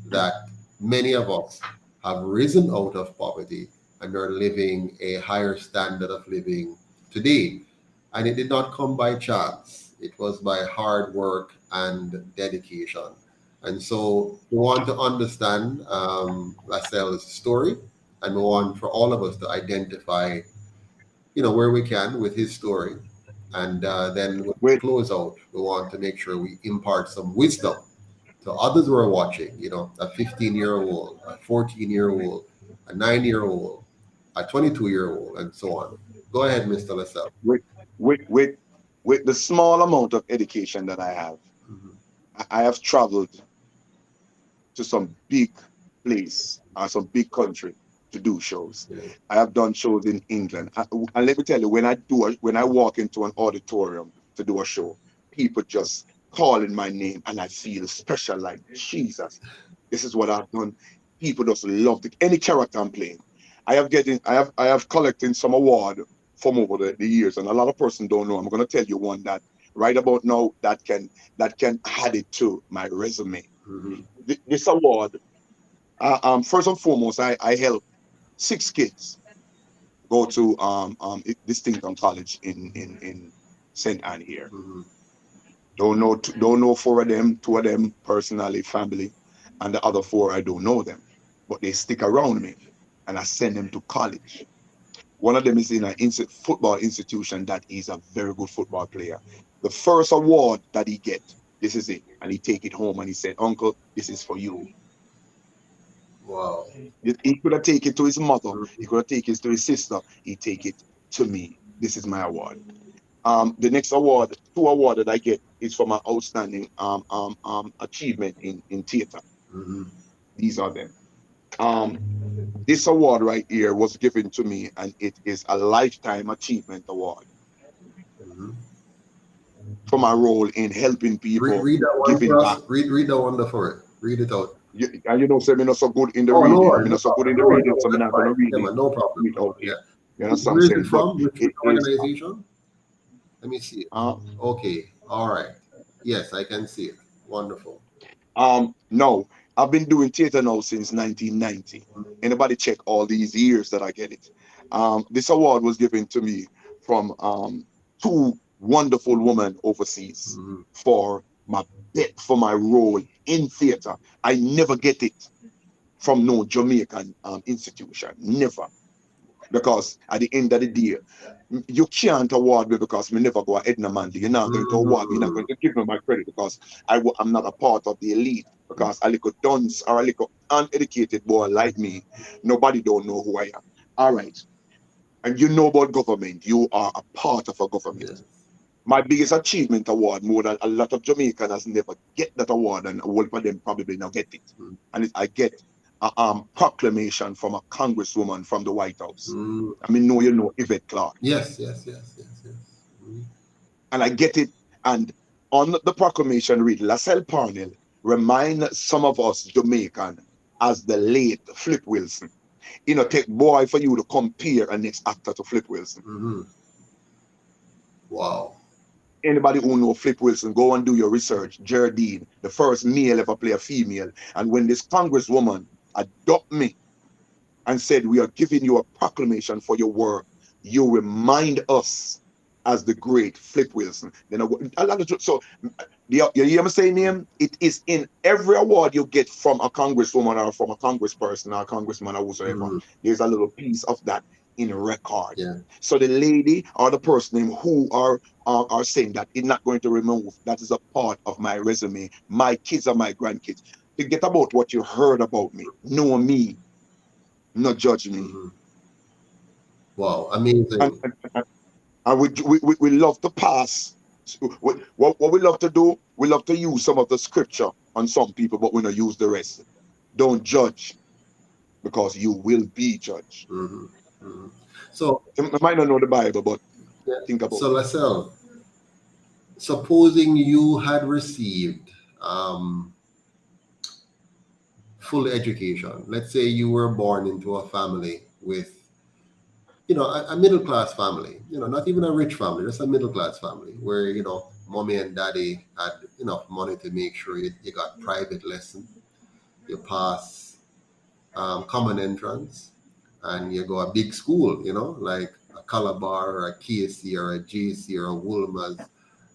that many of us have risen out of poverty and are living a higher standard of living today. And it did not come by chance. It was by hard work and dedication. And so we want to understand Lacell's story, and we want for all of us to identify, where we can with his story. And then when we Wait, close out, we want to make sure we impart some wisdom to others who are watching, a 15-year-old, a 14-year-old, a 9-year-old, a 22-year-old, and so on. Go ahead, Mr. Lacell. with the small amount of education that I have, I have traveled to some big place or some big country to do shows. I have done shows in England, and let me tell you, when I walk into an auditorium to do a show, people just calling my name, and I feel special. Like, Jesus, this is what I've done. People just love any character I'm playing. I have collected some award from over the years, and a lot of person don't know. I'm going to tell you one that right about now that can add it to my resume. This award, first and foremost, I help 6 kids go to Distinction College in St. Anne here. Don't know 4 of them, 2 of them personally, family, and the other 4 I don't know them, but they stick around me, and I send them to college. One of them is in an football institution that is a very good football player. The first award that he get This is it. And he take it home and he said, Uncle, this is for you. Wow. He could have taken it to his mother. Mhm. He could have taken it to his sister. He take it to me. This is my award. The next award, two award that I get is for my outstanding achievement in theater. Mhm. These are them. This award right here was given to me, and it is a lifetime achievement award Mhm. for my role in helping people, Read that one giving for back. us. Read that one for it. Read it out. And you know, say me not so good in the Oh, no reading. worry, Me no not so good problem. in the No worry, reading, no so worry. I'm That's not gonna fine. read Yeah, it man, no problem. it No out problem. here. Yeah. You understand what I'm Where is it saying? But from? Which it is organization? Let me see it. uh, Okay. All right. Yes, I can see it. Wonderful. no, I've been doing theater now since 1990. Anybody check all these years that I get it? This award was given to me from two wonderful women overseas Mhm. for my for my role in theater. I never get it from no Jamaican institution, never. Because at the end of the day, you can't award me because me never go ahead man. You're not going to award me. You're not going Mm. to give me my credit because I'm not a part of the elite. Because a little dunce or a little uneducated boy like me, nobody don't know who I am. All right. And you know about government. You are a part of a government. Yes. My biggest achievement award, more than a lot of Jamaicans never get that award, and a whole of them probably not get it. Mm. And I get a proclamation from a congresswoman from the White House. Mm. I mean, no, you know Yvette Clark. Yes, yes, yes, yes, yes. Mm. And I get it. And on the proclamation read, Lacell Parnell remind some of us Jamaican as the late Flip Wilson. You know, take boy for you to compare a next actor to Flip Wilson. Mhm. Wow. Anybody who know Flip Wilson, go and do your research. Jardine, the first male ever play a female. And when this congresswoman adopt me and said, we are giving you a proclamation for your work, you remind us as the great Flip Wilson. Then so you hear me saying name? It is in every award you get from a congresswoman or from a congressperson or a congressman or whosoever. Mhm. There's a little piece of that in record. Yeah. So the lady or the person who are saying that is not going to remove, that is a part of my resume. My kids are my grandkids. Forget about what you heard about me. Know me, not judge me. Mhm. Wow. And, Amazing. and, and and we love to pass. What we love to do, we love to use some of the scripture on some people, but we don't use the rest. Don't judge because you will be judged. Mhm. Mhm. So, You might not know the Bible, but yeah. think about So, it. Lacelle, supposing you had received full education, let's say you were born into a family with, a middle class family, not even a rich family, just a middle class family where, mommy and daddy had enough money to make sure you got private lesson, you pass common entrance, and you go a big school, like a Calabar or a KC or a JC or a Woolmer's,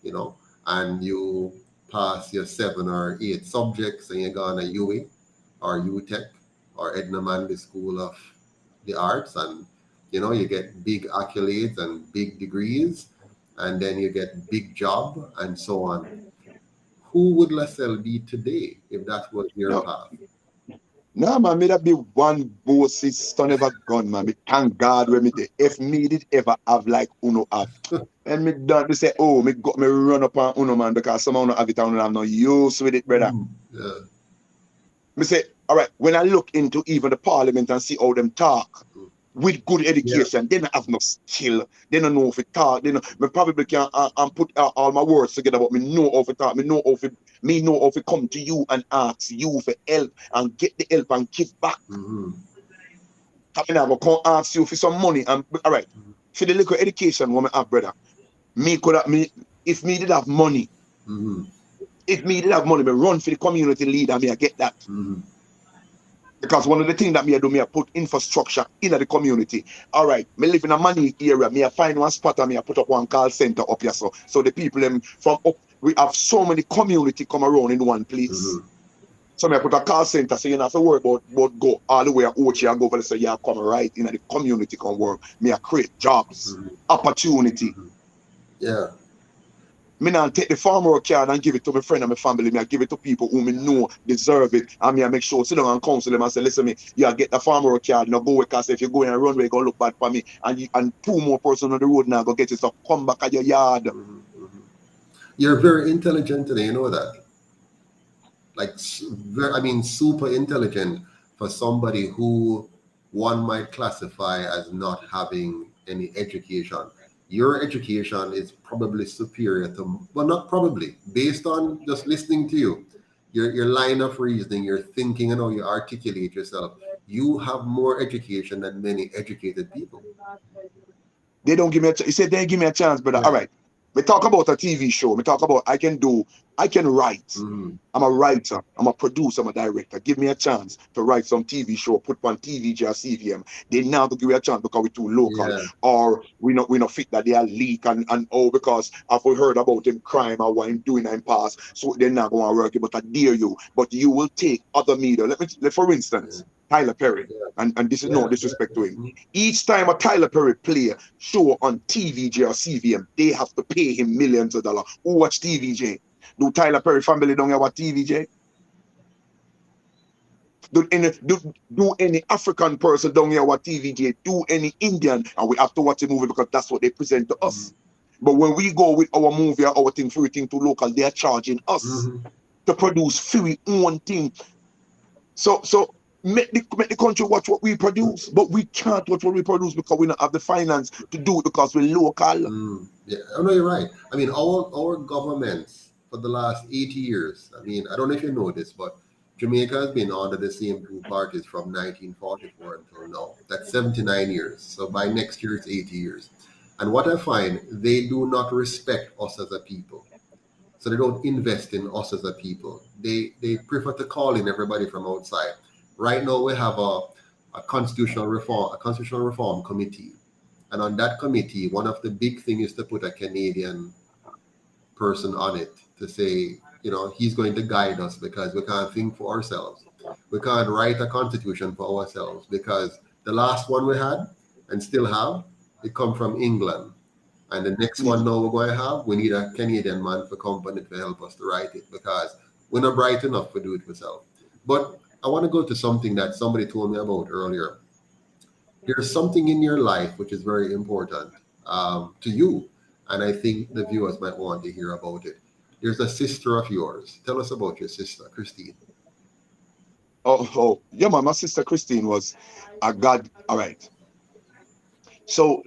you know, and you pass your 7 or 8 subjects and you go on a UE or UTech or Edna Manley School of the Arts, and you get big accolades and big degrees, and then you get big job and so on. Who would Lacelle be today if that was your No, path? no, man, me that be one bossy son ever gone, man. Me thank God when me there. If me did ever have like Uno have. And me done, me say, oh, me run up on Uno, man, because some Uno have it and I'm not used with it, brother. Yeah. Me say, all right, when I look into even the parliament and see how them talk with good Yeah. education, they don't have no skill. They don't know if it talk. They know, me probably can put all my words together, but me know how to talk. Me know how to come to you and ask you for help and get the help and give back. Mm-hmm. I mean, I go come ask you for some money and all right. For the little education woman have, brother, me could have me if me did have money, Mm-hmm. me run for the community leader, me I get that. Mm-hmm. Because one of the things that me I do, me I put infrastructure in the community. All right, me live in a money area, me I find one spot and me I put up one call center up here. So the people them from up, we have so many community come around in one place. Mm-hmm. So me I put a call center so you don't have to worry about go all the way to Ochi and go over there so you come right in the community can work. Me I create jobs, Mm-hmm. opportunity. Mm-hmm. Yeah. Me not take the farm work card and give it to my friend and my family. Me I give it to people who me know deserve it. And me I make sure sit down and counsel them and say, listen me, you get the farm work card, now go because if you go and run away, go look bad for me. And two more person on the road now go get it, so come back at your yard. You're very intelligent today, you know that? Like, I mean, super intelligent for somebody who one might classify as not having any education. Your education is probably superior to, well, not probably, based on just listening to you, your line of reasoning, your thinking, and how you articulate yourself. You have more education than many educated people. They don't give me a chance. He said they give me a chance, brother. All Yeah. right. We talk about a TV show. We talk about I can write. Mm-hmm. I'm a writer. I'm a producer. I'm a director. Give me a chance to write some TV show, put on TVG or CVM. They now to give me a chance because we're too local, Yeah. or we not fit that they are leak and oh because I've heard about him crime or what him doing in past, so they're not going to work it. But I dare you. But you will take other media. For instance, Tyler Perry, Yeah. and this is no Yeah. disrespect to him. Mhm. Each time a Tyler Perry player show on TVJ or CVM, they have to pay him millions of dollars. Who watch TVJ? Do Tyler Perry family don't have what TVJ? Do any African person don't hear what TVJ? Do any Indian? And we have to watch a movie because that's what they present to us. But when we go with our movie or our thing, free thing to local, they're charging us Mhm. to produce free own thing. So make the country watch what we produce, but we can't watch what we produce because we don't have the finance to do it because we're local. Yeah, oh no, you're right. I mean, our governments for the last 80 years. I mean, I don't know if you know this, but Jamaica has been under the same two parties from 1944 until now. That's 79 years. So by next year, it's 80 years. And what I find, they do not respect us as a people. So they don't invest in us as a people. They prefer to call in everybody from outside. Right now, we have a constitutional reform committee, and on that committee, one of the big things is to put a Canadian person on it to say, he's going to guide us because we can't think for ourselves. We can't write a constitution for ourselves because the last one we had and still have, it come from England. And the next one Mhm. now we're going to have, we need a Canadian man for company to help us to write it because we're not bright enough to do it ourselves. But I want to go to something that somebody told me about earlier. There's something in your life which is very important to you, and I think the viewers might want to hear about it. There's a sister of yours. Tell us about your sister, Christine. Oh, yeah, man. My sister Christine was a god. All right. So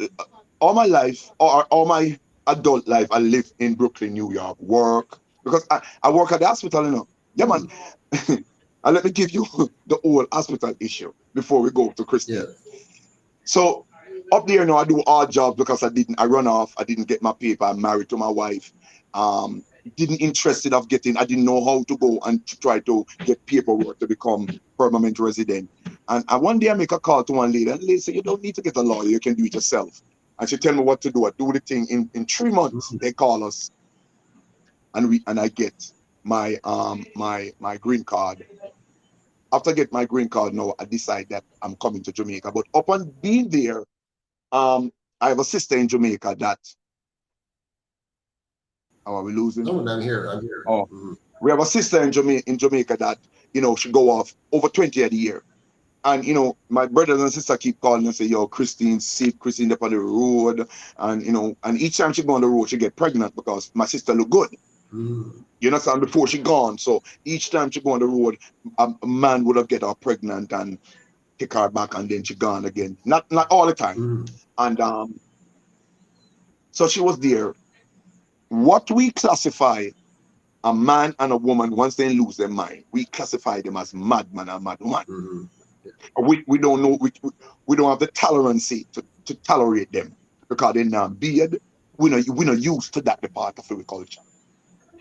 all my life, or all my adult life, I lived in Brooklyn, New York, work because I work at the hospital, Yeah, man. Hmm. And let me give you the whole hospital issue before we go to Yeah. Christine. So up there, I do odd jobs because I run off, I didn't get my paper, I'm married to my wife. Didn't interested of getting, I didn't know how to go and to try to get paperwork to become permanent resident. And one day I make a call to one lady, and the lady said, you don't need to get a lawyer, you can do it yourself. And she tell me what to do. I do the thing in 3 months. They call us, and I get my green card. After I get my green card now, I decide that I'm coming to Jamaica. But upon being there, um, I have a sister in Jamaica that, how are we losing? No, I'm here. I'm here. Oh, Hmm. we have a sister in Jamaica that, she go off over 20 a year. And, my brothers and sister keep calling and say, yo, Christine sick, Christine up on the road. And each time she go on the road, she get pregnant because my sister look good. Hmm. You understand? Before she gone. So each time she go on the road, a man would have get her pregnant and take her back and then she gone again. Not all the time. Hmm. And so she was there. What we classify a man and a woman once they lose their mind, we classify them as madman and madwoman. Hmm. We don't know we don't have the tolerance to tolerate them because they're not beard. We're not used to that the part of our culture.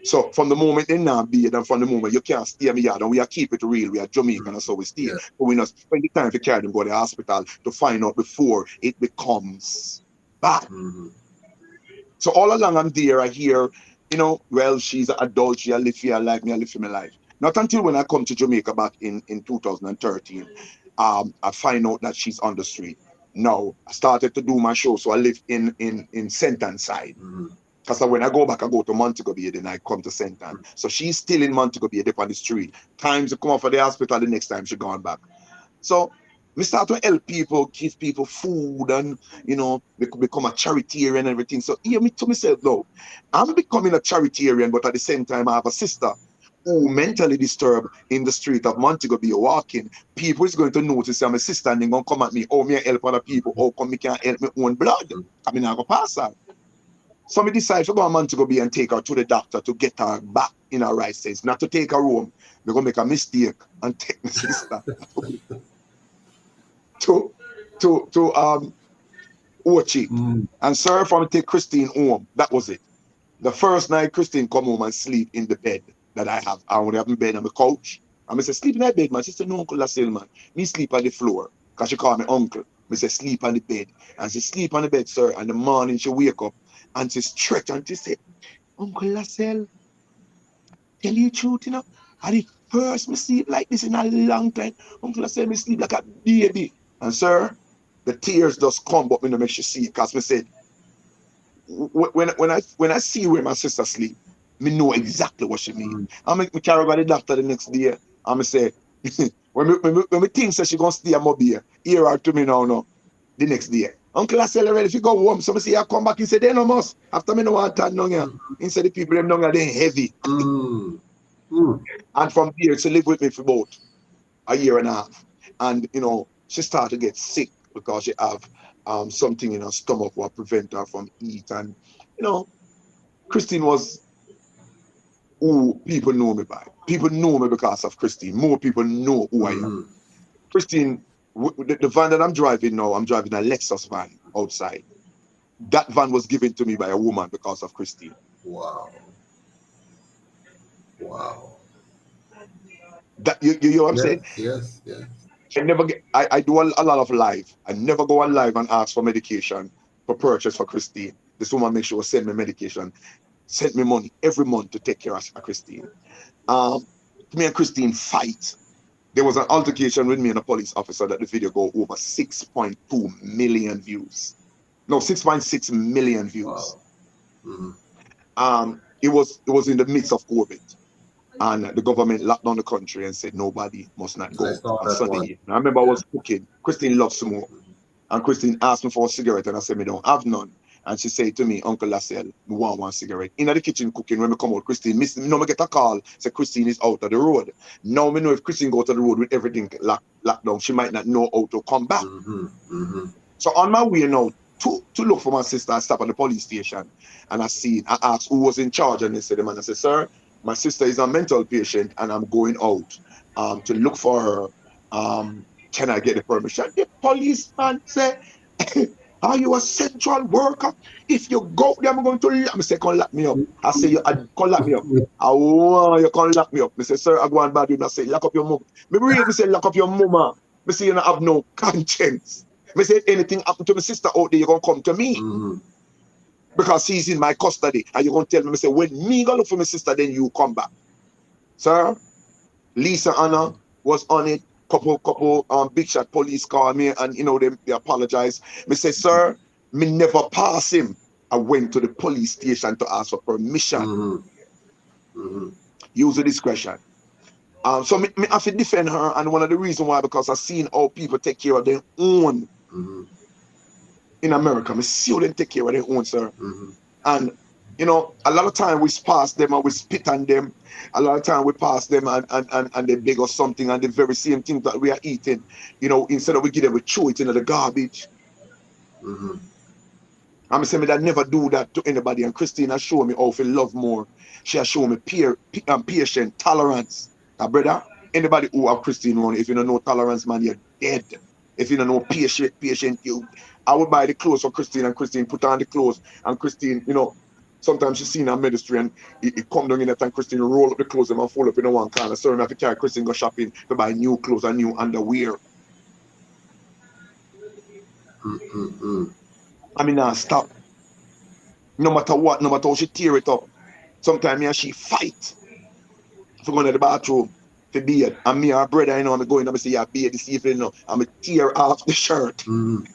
So from the moment they're not beard and from the moment you can't stay in the yard and we are keep it real, we are Jamaican and so we stay. Yeah. But we not spend the time to carry them go to the hospital to find out before it becomes bad. Hmm. So all along I'm there, I hear, well, she's an adult, she live here like me, I live for my life. Not until when I come to Jamaica back in 2013, I find out that she's on the street. Now I started to do my show, so I live in Senton side. Hmm. Because when I go back, I go to Montego Bay, then I come to St. Anne. So she's still in Montego Bay, up on the street. Times to come out for the hospital, the next time she gone back. So we start to help people, give people food, and become a charitarian and everything. So hear me to myself now, I'm becoming a charitarian, but at the same time, I have a sister who mentally disturbed in the street of Montego Bay walking. People is going to notice I'm a sister and they're going to come at me. Oh, me help other people. Oh, come me can't help my own blood. I mean, I go pass her. So we decide to go to Montego Bay and take her to the doctor to get her back in her right sense, not to take her home. We're going to make a mistake and take my sister to Ochi. And sir, from take Christine home. That was it. The first night Christine come home and sleep in the bed that I have. I only have my bed on the couch. And I say, sleep in that bed, man. She said, no, Uncle Lacell, man. Me sleep on the floor. Because she call me uncle. I say, sleep on the bed. And she sleep on the bed, sir. And the morning she wake up and she stretch and she say, Uncle Lacell, tell you the truth, I the first me sleep like this in a long time. Uncle Lacell, me sleep like a baby. And sir, the tears just come, but me no make she see it. Because me said, when I see where my sister sleep, me know exactly what she mean. I make me carry her to the doctor the next day. And me say, when me think that she gonna stay a mobile, hear her to me now, the next day. Uncle Lacell ready if you go home. So me say I come back, he said, they no must. After me no want to down here. He said the people them down here, they heavy. And from there, she live with me for about a year and a half. And she started to get sick because she have something in her stomach what prevent her from eat. And Christine was who people know me by. People know me because of Christine. More people know who I am. Christine, the van that I'm driving now, I'm driving a Lexus van outside. That van was given to me by a woman because of Christine. Wow. That you know what I'm saying? Yes. I do a lot of live. I never go on live and ask for medication for purchase for Christine. This woman makes sure send me medication, send me money every month to take care of Christine. Me and Christine fight. There was an altercation with me and a police officer that the video go over 6.2 million views. No, 6.6 million views. Wow. It was in the midst of COVID. And the government locked down the country and said nobody must not go I saw on that Sunday one. evening. I remember I was cooking. Christine loves smoke. And Christine asked me for a cigarette and I said, me don't have none. And she said to me, Uncle Lacell, me want one cigarette. In the kitchen cooking, when me come out, Christine, me get a call, say Christine is out of the road. Now me know if Christine go to the road with everything locked down, she might not know how to come back. So on my way now, to look for my sister, I stop at the police station and I asked who was in charge, and they said, the man, I said, sir, my sister is a mental patient and I'm going out to look for her. Can I get the permission? The policeman said, are you a central worker? If you go there, I'm going to I say, come lock me up. I say, you come lock me up. I want you come lock me up. I say, sir, I go on bad with me. I say, lock up your mom. Me say, lock up your mama. I say, you don't have no conscience. I say, if anything happen to my sister out there, you're going to come to me. Because he's in my custody. And you're going to tell me, I say, when me go look for my sister, then you come back. Sir, Lisa Anna was on it. Couple big shot police called me and they apologized. Me say, sir, me never pass him. I went to the police station to ask for permission. Use the discretion. So me have to defend her, and one of the reasons why, because I've seen how people take care of their own in America. Me see how they take care of their own, sir. And a lot of time we pass them and we spit on them. A lot of time we pass them and they beg us something, and the very same thing that we are eating, instead of we give them, we throw it into the garbage. I'm saying that I never do that to anybody. And Christine has shown me how to love more. She has shown me patient, tolerance. Now, brother, anybody who have Christine around, if you don't know tolerance, man, you're dead. If you don't know patient, I would buy the clothes for Christine, and Christine put on the clothes, and Christine, sometimes she's seen her ministry and it come down in that time, Christine roll up the clothes and fold up in one corner. So I have to carry Christine go shopping to buy new clothes and new underwear. I mean, stop. No matter what, no matter how she tear it up. Sometimes me and she fight for going to the bathroom to bathe. And me and her brother, I'm going, I'm say, yeah, bathe this evening, I'm tear off the shirt. And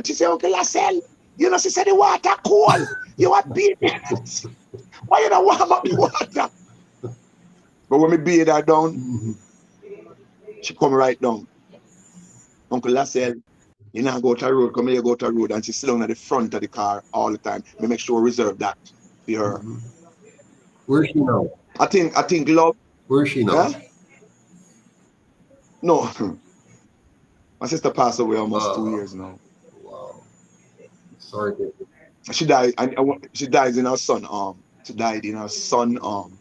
she say, okay, Lacell, You know, she said the water cold. You are baby. Why you don't warm up the water? But when me bathe her down, she come right down. Uncle Lacell, you know, go to the road, come here, go to the road, and she sit down at the front of the car all the time. Me make sure reserve that for her. Where's she now? I think love, Where's she now? yeah? No. My sister passed away almost 2 years now. Wow. Sorry. She died, and she died in her son arm. She died in her son arm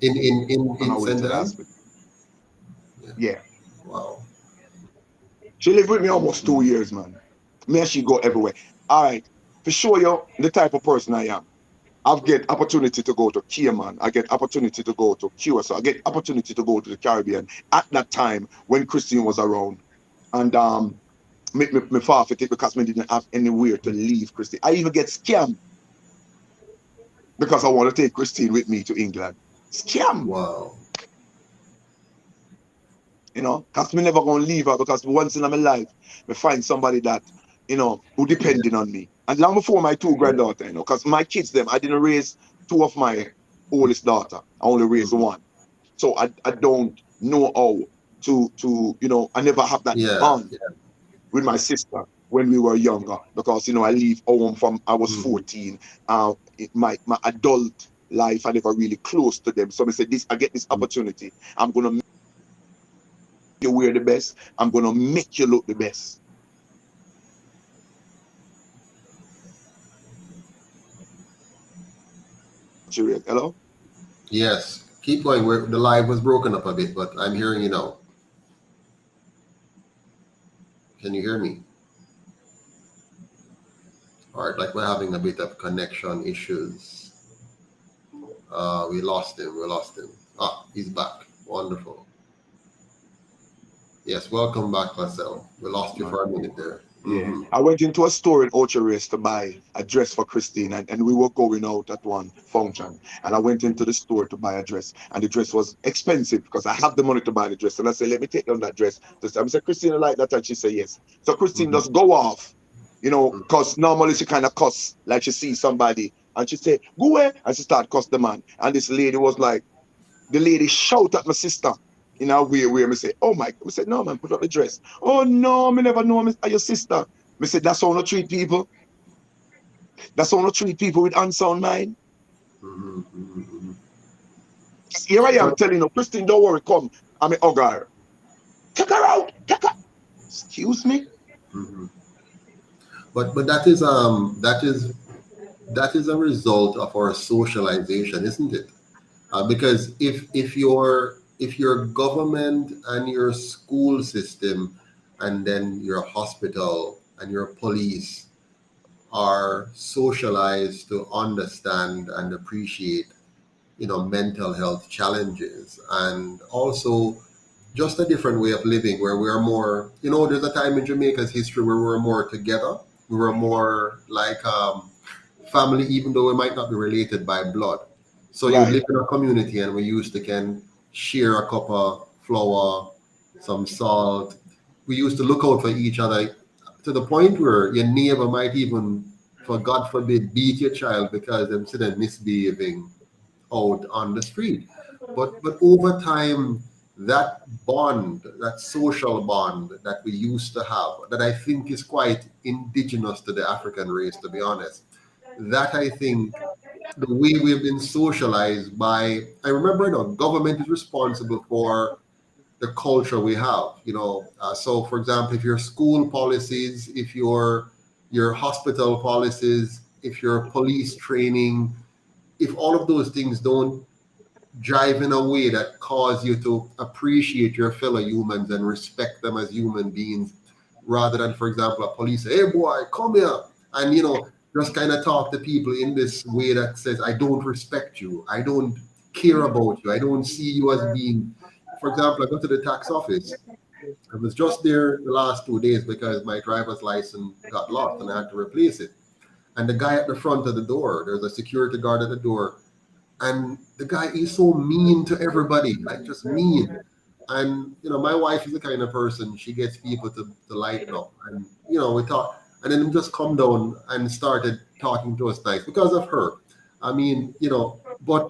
on her way St. to the Anne? hospital. Yeah. Wow. She lived with me almost 2 years, man. Me and she go everywhere. All right. For sure, you the type of person I am. I've get opportunity to go to Cayman. I get opportunity to go to Cuba. So I get opportunity to go to the Caribbean at that time when Christine was around. And me forfeit it because me didn't have anywhere to leave Christine. I even get scammed because I want to take Christine with me to England. Scam. Wow. You know, because me never gonna leave her because once in my life, me find somebody that, you know, who depending on me. And long before my two granddaughters, you know, because my kids, them, I didn't raise two of my oldest daughter. I only raised one. So I don't know how to, you know, I never have that bond with my sister when we were younger because, you know, I leave home from, I was 14. My adult life, I never really close to them. So I said, I get this opportunity. I'm going to make you wear the best. I'm going to make you look the best. Hello? Yes. Keep going. The live was broken up a bit, but I'm hearing you now. Can you hear me? All right, like we're having a bit of connection issues. We lost him. Ah, he's back. Wonderful. Yes, welcome back, Lacell. We lost you for a minute there. Yeah, I went into a store in Ocho Race to buy a dress for Christine, and we were going out at one function. And I went into the store to buy a dress, and the dress was expensive because I have the money to buy the dress. And I said, let me take on that dress. I said, Christine, I like that. And she said, yes. So Christine just go off, you know, because normally she kind of cuss, like she see somebody, and she say, go away, and she start cuss the man. And this lady was like, the lady shout at my sister in a way where me say, oh my, we said, no man, put up the dress. Oh no, me never know me are your sister. Me said, that's how I treat people. That's how I treat people with unsound mind. Here I am telling you, Christine, don't worry, come. I'm an hugger. Take her out, take her. Excuse me. But that is a result of our socialization, isn't it? Because if your government and your school system and then your hospital and your police are socialized to understand and appreciate, you know, mental health challenges and also just a different way of living where we're more, you know, there's a time in Jamaica's history where we were more together. We were more like family, even though we might not be related by blood. So you live in a community and we used to can share a cup of flour, some salt. We used to look out for each other to the point where your neighbor might even, for God forbid, beat your child because them see them misbehaving out on the street. But over time, that bond, that social bond that we used to have, that I think is quite indigenous to the African race, to be honest, that I think the way we've been socialized by, I remember, you know, government is responsible for the culture we have, you know. So for example, if your school policies, if your hospital policies, if your police training, if all of those things don't drive in a way that cause you to appreciate your fellow humans and respect them as human beings, rather than, for example, a police say, hey boy, come here, and you know, just kind of talk to people in this way that says, I don't respect you, I don't care about you, I don't see you as being. For example, I go to the tax office. I was just there the last 2 days because my driver's license got lost and I had to replace it. And the guy at the front of the door, there's a security guard at the door, and the guy is so mean to everybody, like just mean. And you know, my wife is the kind of person, she gets people to lighten up, and you know, we talk, and then him just come down and started talking to us nice because of her. I mean, but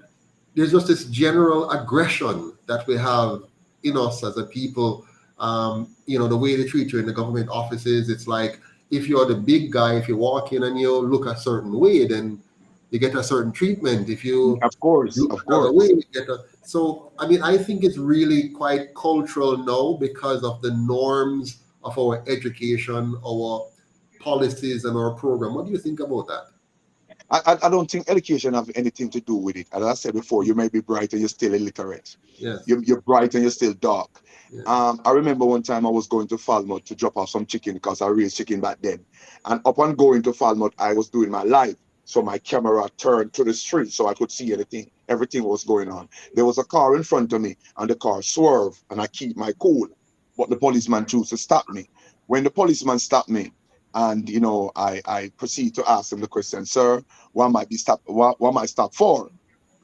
there's just this general aggression that we have in us as a people. The way they treat you in the government offices, it's like if you're the big guy, if you walk in and you look a certain way, then you get a certain treatment. If you Of course, look of another way, course. you get a. So, I mean, I think it's really quite cultural now because of the norms of our education, our policies, and our program. What do you think about that? I don't think education have anything to do with it. As I said before, you may be bright and you're still illiterate. Yes. You're bright and you're still dark. Yeah. I remember one time I was going to Falmouth to drop off some chicken because I raised chicken back then. And upon going to Falmouth, I was doing my live. So my camera turned to the street so I could see anything. Everything was going on. There was a car in front of me and the car swerved and I keep my cool. But the policeman chose to stop me. When the policeman stopped me, and I proceed to ask him the question, sir, what might be stop? What might stop for?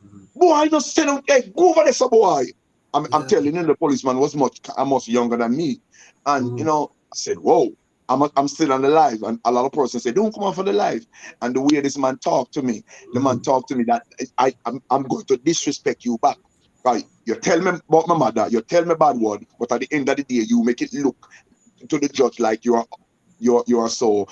Mhm. Boy, I just said, hey, go over there, sir, boy. I'm Yeah. telling you, the policeman was much younger than me, and Mhm. I said, whoa. I'm still on the live, and a lot of persons say, "Don't come on for the live." And the way this man talked to me, the man Mhm. talked to me that I'm going to disrespect you back. Right? You tell me about my mother, you tell me bad word, but at the end of the day, you make it look to the judge like you are so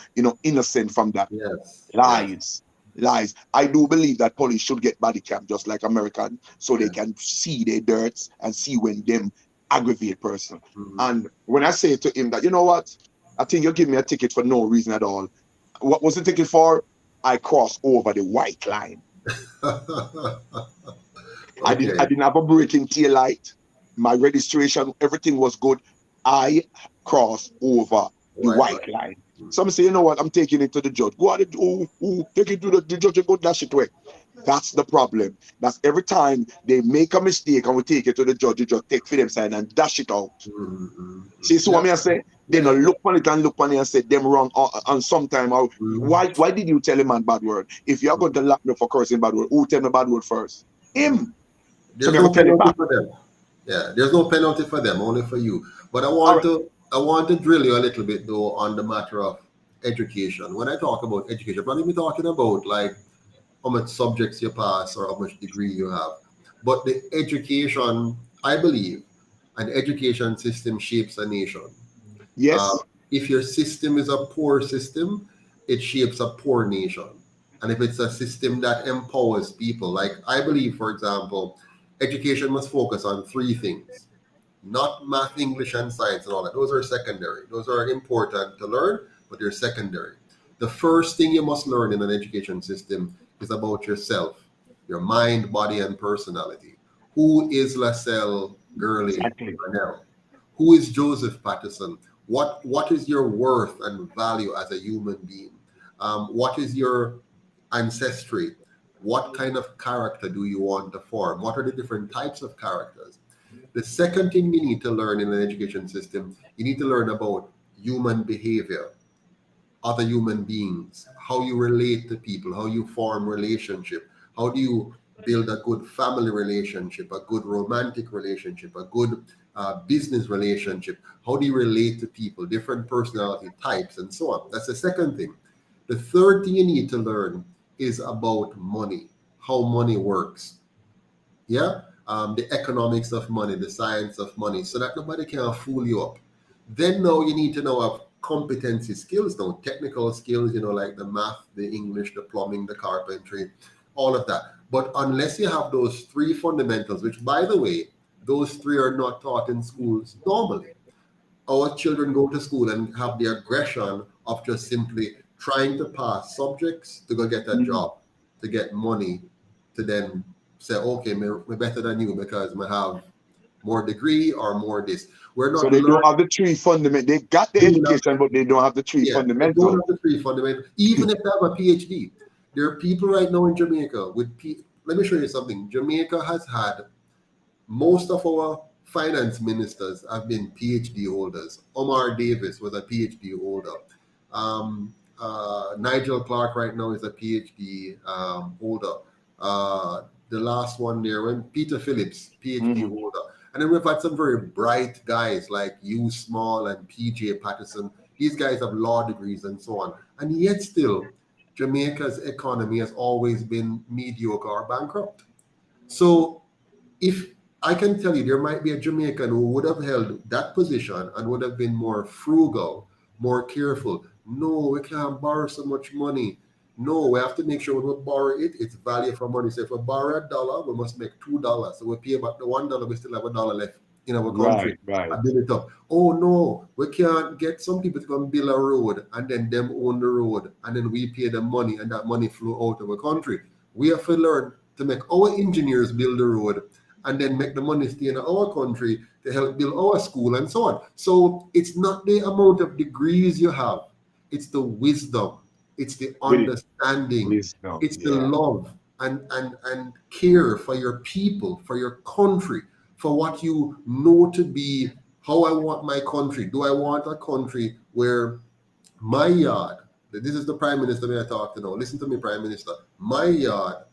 innocent from that. Yes. Yes. Lies. Lies. I do believe that police should get body cam just like American so they Yes. can see their dirts and see when them aggravate person. Mhm. And when I say to him that, you know what, I think you give me a ticket for no reason at all. What was the ticket for? I crossed over the white line. I didn't Okay. I didn't have a braking tail light. My registration, everything was good. I crossed over the White white lie. line. Some say, you know what, I'm taking it to the judge. Go ahead, take it to the judge and go dash it away. That's the problem. That's every time they make a mistake and we take it to the judge take for them side and dash it out. Mhm. Mhm. See, so Yeah. what me I say? They Yeah. no Yeah. look on it and look on it and say them wrong on sometime. Mhm. Why did you tell a man bad word? If you're going to lock me for cursing bad word, who tell me bad word first? Him. So There's me have no to tell him penalty back. for them. Yeah, there's no penalty for them, only for you. But All right. I want to drill you a little bit though on the matter of education. When I talk about education, I'm not even talking about like how much subjects you pass or how much degree you have. But the education, I believe, an education system shapes a nation. Uh, Yes. if your system is a poor system, it shapes a poor nation. And if it's a system that empowers people, like I believe, for example, education must focus on three things: not math, English, and science and all that. Those are secondary. Those are important to learn, but they're secondary. The first thing you must learn in an education system is about yourself, your mind, body, and personality. Who is Lacell Girlie Exactly. Parnell? Who is Joseph Patterson? What is your worth and value as a human being? What is your ancestry? What kind of character do you want to form? What are the different types of characters? The second thing you need to learn in an education system, you need to learn about human behavior, other human beings, how you relate to people, how you form relationship, how do you build a good family relationship, a good romantic relationship, a good business relationship, how do you relate to people, different personality types, and so on. That's the second thing. The third thing you need to learn is about money, how money works. Yeah, the economics of money, the science of money, so that nobody can fool you up. Then now you need to know of competency skills, now technical skills, like the math, the English, the plumbing, the carpentry, all of that. But unless you have those three fundamentals, which by the way, those three are not taught in schools normally. Our children go to school and have the aggression of just simply trying to pass subjects to go get a Mhm. job, to get money, to then say, okay, me better than you because I have more degree or more this. We're So not they don't learning. have the three fundament. They got the education, but they don't have the three Yeah, they don't fundamental. have the three fundamental. Even if they have a PhD, there are people right now in Jamaica with Let me show you something. Jamaica has had most of our finance ministers have been PhD holders. Omar Davis was a PhD holder. Nigel Clark right now is a PhD holder. The last one there, when Peter Phillips, PhD Mhm. holder. And then we've had some very bright guys like Hugh Small and PJ Patterson. These guys have law degrees and so on. And yet still, Jamaica's economy has always been mediocre or bankrupt. So if I can tell you, there might be a Jamaican who would have held that position and would have been more frugal, more careful. No, we can't borrow so much money. No, we have to make sure when we borrow it, it's value for money. So if we borrow $1, we must make $2. So we pay back the $1, we still have $1 left in our country. Right. I build it up. Oh no, we can't get some people to come build a road and then them own the road and then we pay them money and that money flow out of the country. We have to learn to make our engineers build the road and then make the money stay in our country to help build our school and so on. So it's not the amount of degrees you have, it's the wisdom, it's the understanding, it's the love and care for your people, for your country, for what you know to be how I want my country. Do I want a country where my yard, this is the Prime Minister may I talk to now, listen to me, Prime Minister, my yard,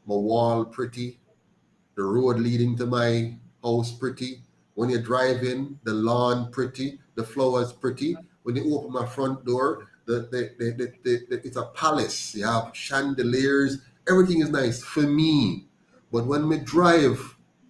my wall pretty, the road leading to my house pretty, when you drive in, the lawn pretty, the flowers pretty, when you open my front door, it's a palace, you have chandeliers, everything is nice for me. But when we drive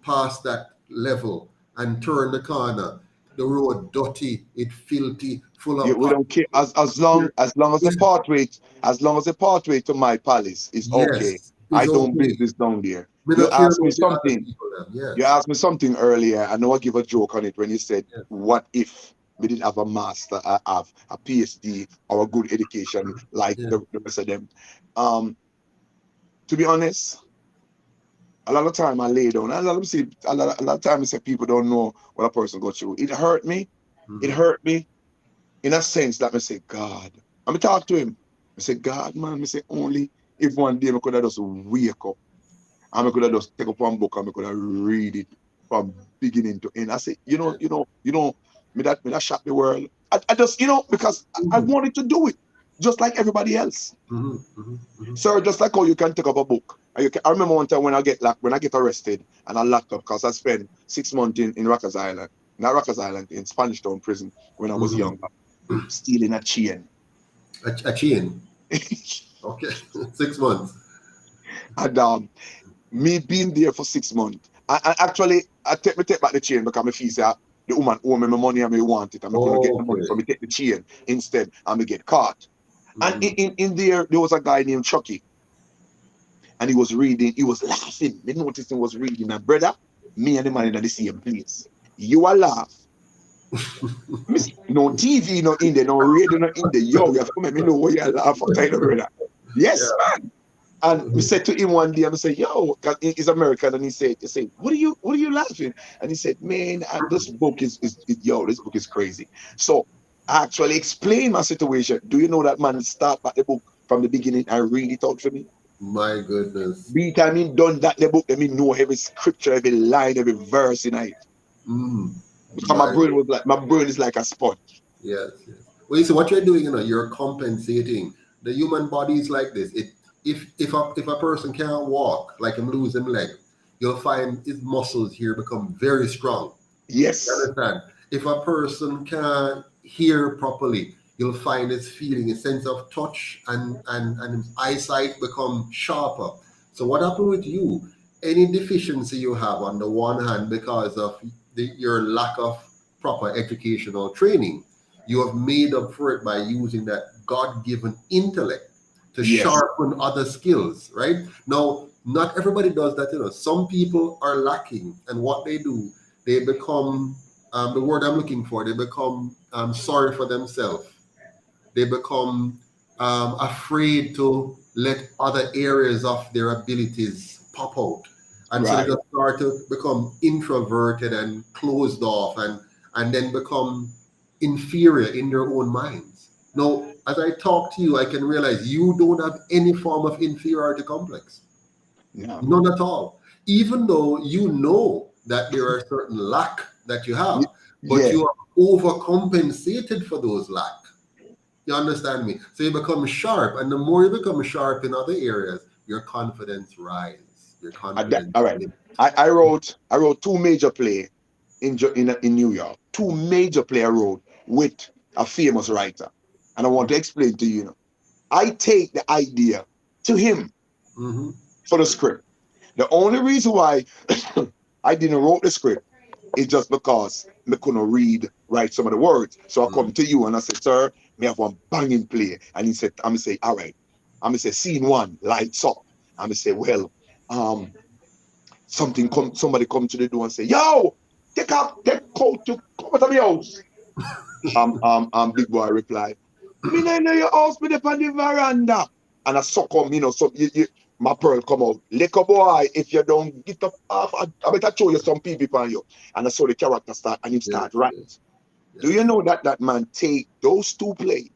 past that level and turn the corner, the road dirty, it filthy, full of we don't care as long as the pathway to my palace is okay. I don't business down there. You asked me something. You asked me something earlier. I know I give a joke on it when you said, what if we didn't have a master, have a PhD or a good education like the rest of them? To be honest, a lot of time I lay down. A lot of time I say people don't know what a person goes through. It hurt me. It hurt me in a sense that I say, God. I'm talk to him. I say, God, man, I say only if one day I could have just wake up and I could have just take up one book and I could have read it from beginning to end. I say, me that shock the world. I just, because I wanted to do it just like everybody else. Sir, just like how you can take up a book. I remember one time when I get arrested and I locked up because I spent 6 months in Rikers Island, not Rikers Island, in Spanish Town prison when I was younger, stealing a chain. A chain? Okay, 6 months. And me being there for 6 months, I actually take back the chain because I feel say the woman owe me my money and me want it. I'm going to get the money, so me take the chain instead and me get caught. And in there was a guy named Chucky. And he was reading, he was laughing. Me noticed he was reading. My brother, me and the man in the same place. You are laugh. No TV, no in there, no radio, no in there. Yo, you have to make me know what you laugh for, kind of brother. Yes, man. And we said to him one day, and I said, yo, because he's American, and he said, what are you laughing? And he said, man, this book is this book is crazy. So I actually explained my situation. Do you know that man start back the book from the beginning and read it out for me? My goodness. Be time he done that the book, let me know every scripture, every line, every verse in it. Because my brain is like a sponge. Yes. Well, you see what you're doing, you're compensating. The human body is like this. If a person can't walk, like him lose him leg, you'll find his muscles here become very strong. Yes. You understand? If a person can't hear properly, you'll find his feeling, his sense of touch and his eyesight become sharper. So what happened with you? Any deficiency you have on the one hand because of your lack of proper educational training, you have made up for it by using that God-given intellect to sharpen other skills, right? Now, not everybody does that, Some people are lacking, and what they do, they become, the word I'm looking for, they become sorry for themselves. They become afraid to let other areas of their abilities pop out. And so they just start to become introverted and closed off and then become inferior in their own minds. Now, as I talk to you, I can realize you don't have any form of inferiority complex. No. None at all. Even though you know that there are certain lack that you have, but you are overcompensated for those lack. You understand me? So you become sharp, and the more you become sharp in other areas, your confidence rises. Your confidence. All right. I wrote 2 major plays in New York. 2 major play I wrote with a famous writer. And I want to explain to you, I take the idea to him for the script. The only reason why I didn't write the script is just because I couldn't write some of the words. So I come to you and I said, sir, me have one banging play. And he said, I'm gonna say, all right. I'm gonna say, scene one, lights up. I'm gonna say, well, somebody come to the door and say, yo, take coat to come out of my house. Big boy replied, me no know your house, me up on the veranda. And I suck on, my pearl come out. Liquor boy, if you don't get up off, I better show you some people on you. And I saw the character start and him start right. Do you know that man take those two plays,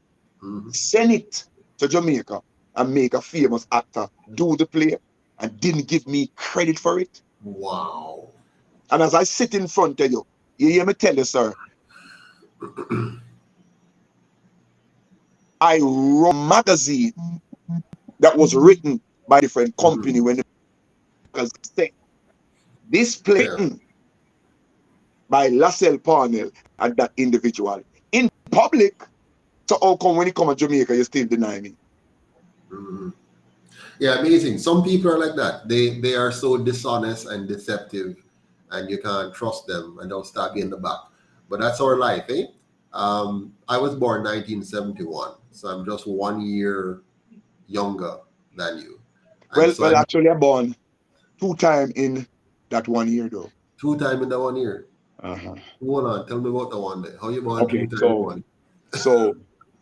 send it to Jamaica and make a famous actor do the play and didn't give me credit for it? Wow. And as I sit in front of you, you hear me tell you, sir, I wrote a magazine that was written by a different company when the say this play by Lacell Parnell and that individual in public. So how come when you come to Jamaica, you still deny me? Yeah, amazing. Some people are like that. They are so dishonest and deceptive, and you can't trust them, and they'll stab you in the back. But that's our life, eh? I was born 1971, so I'm just 1 year younger than you. And so Well, actually, I'm born 2 times in that 1 year, though. 2 times in the 1 year. Uh-huh. Hold on, tell me about the one day. How you born Okay, 2 times? so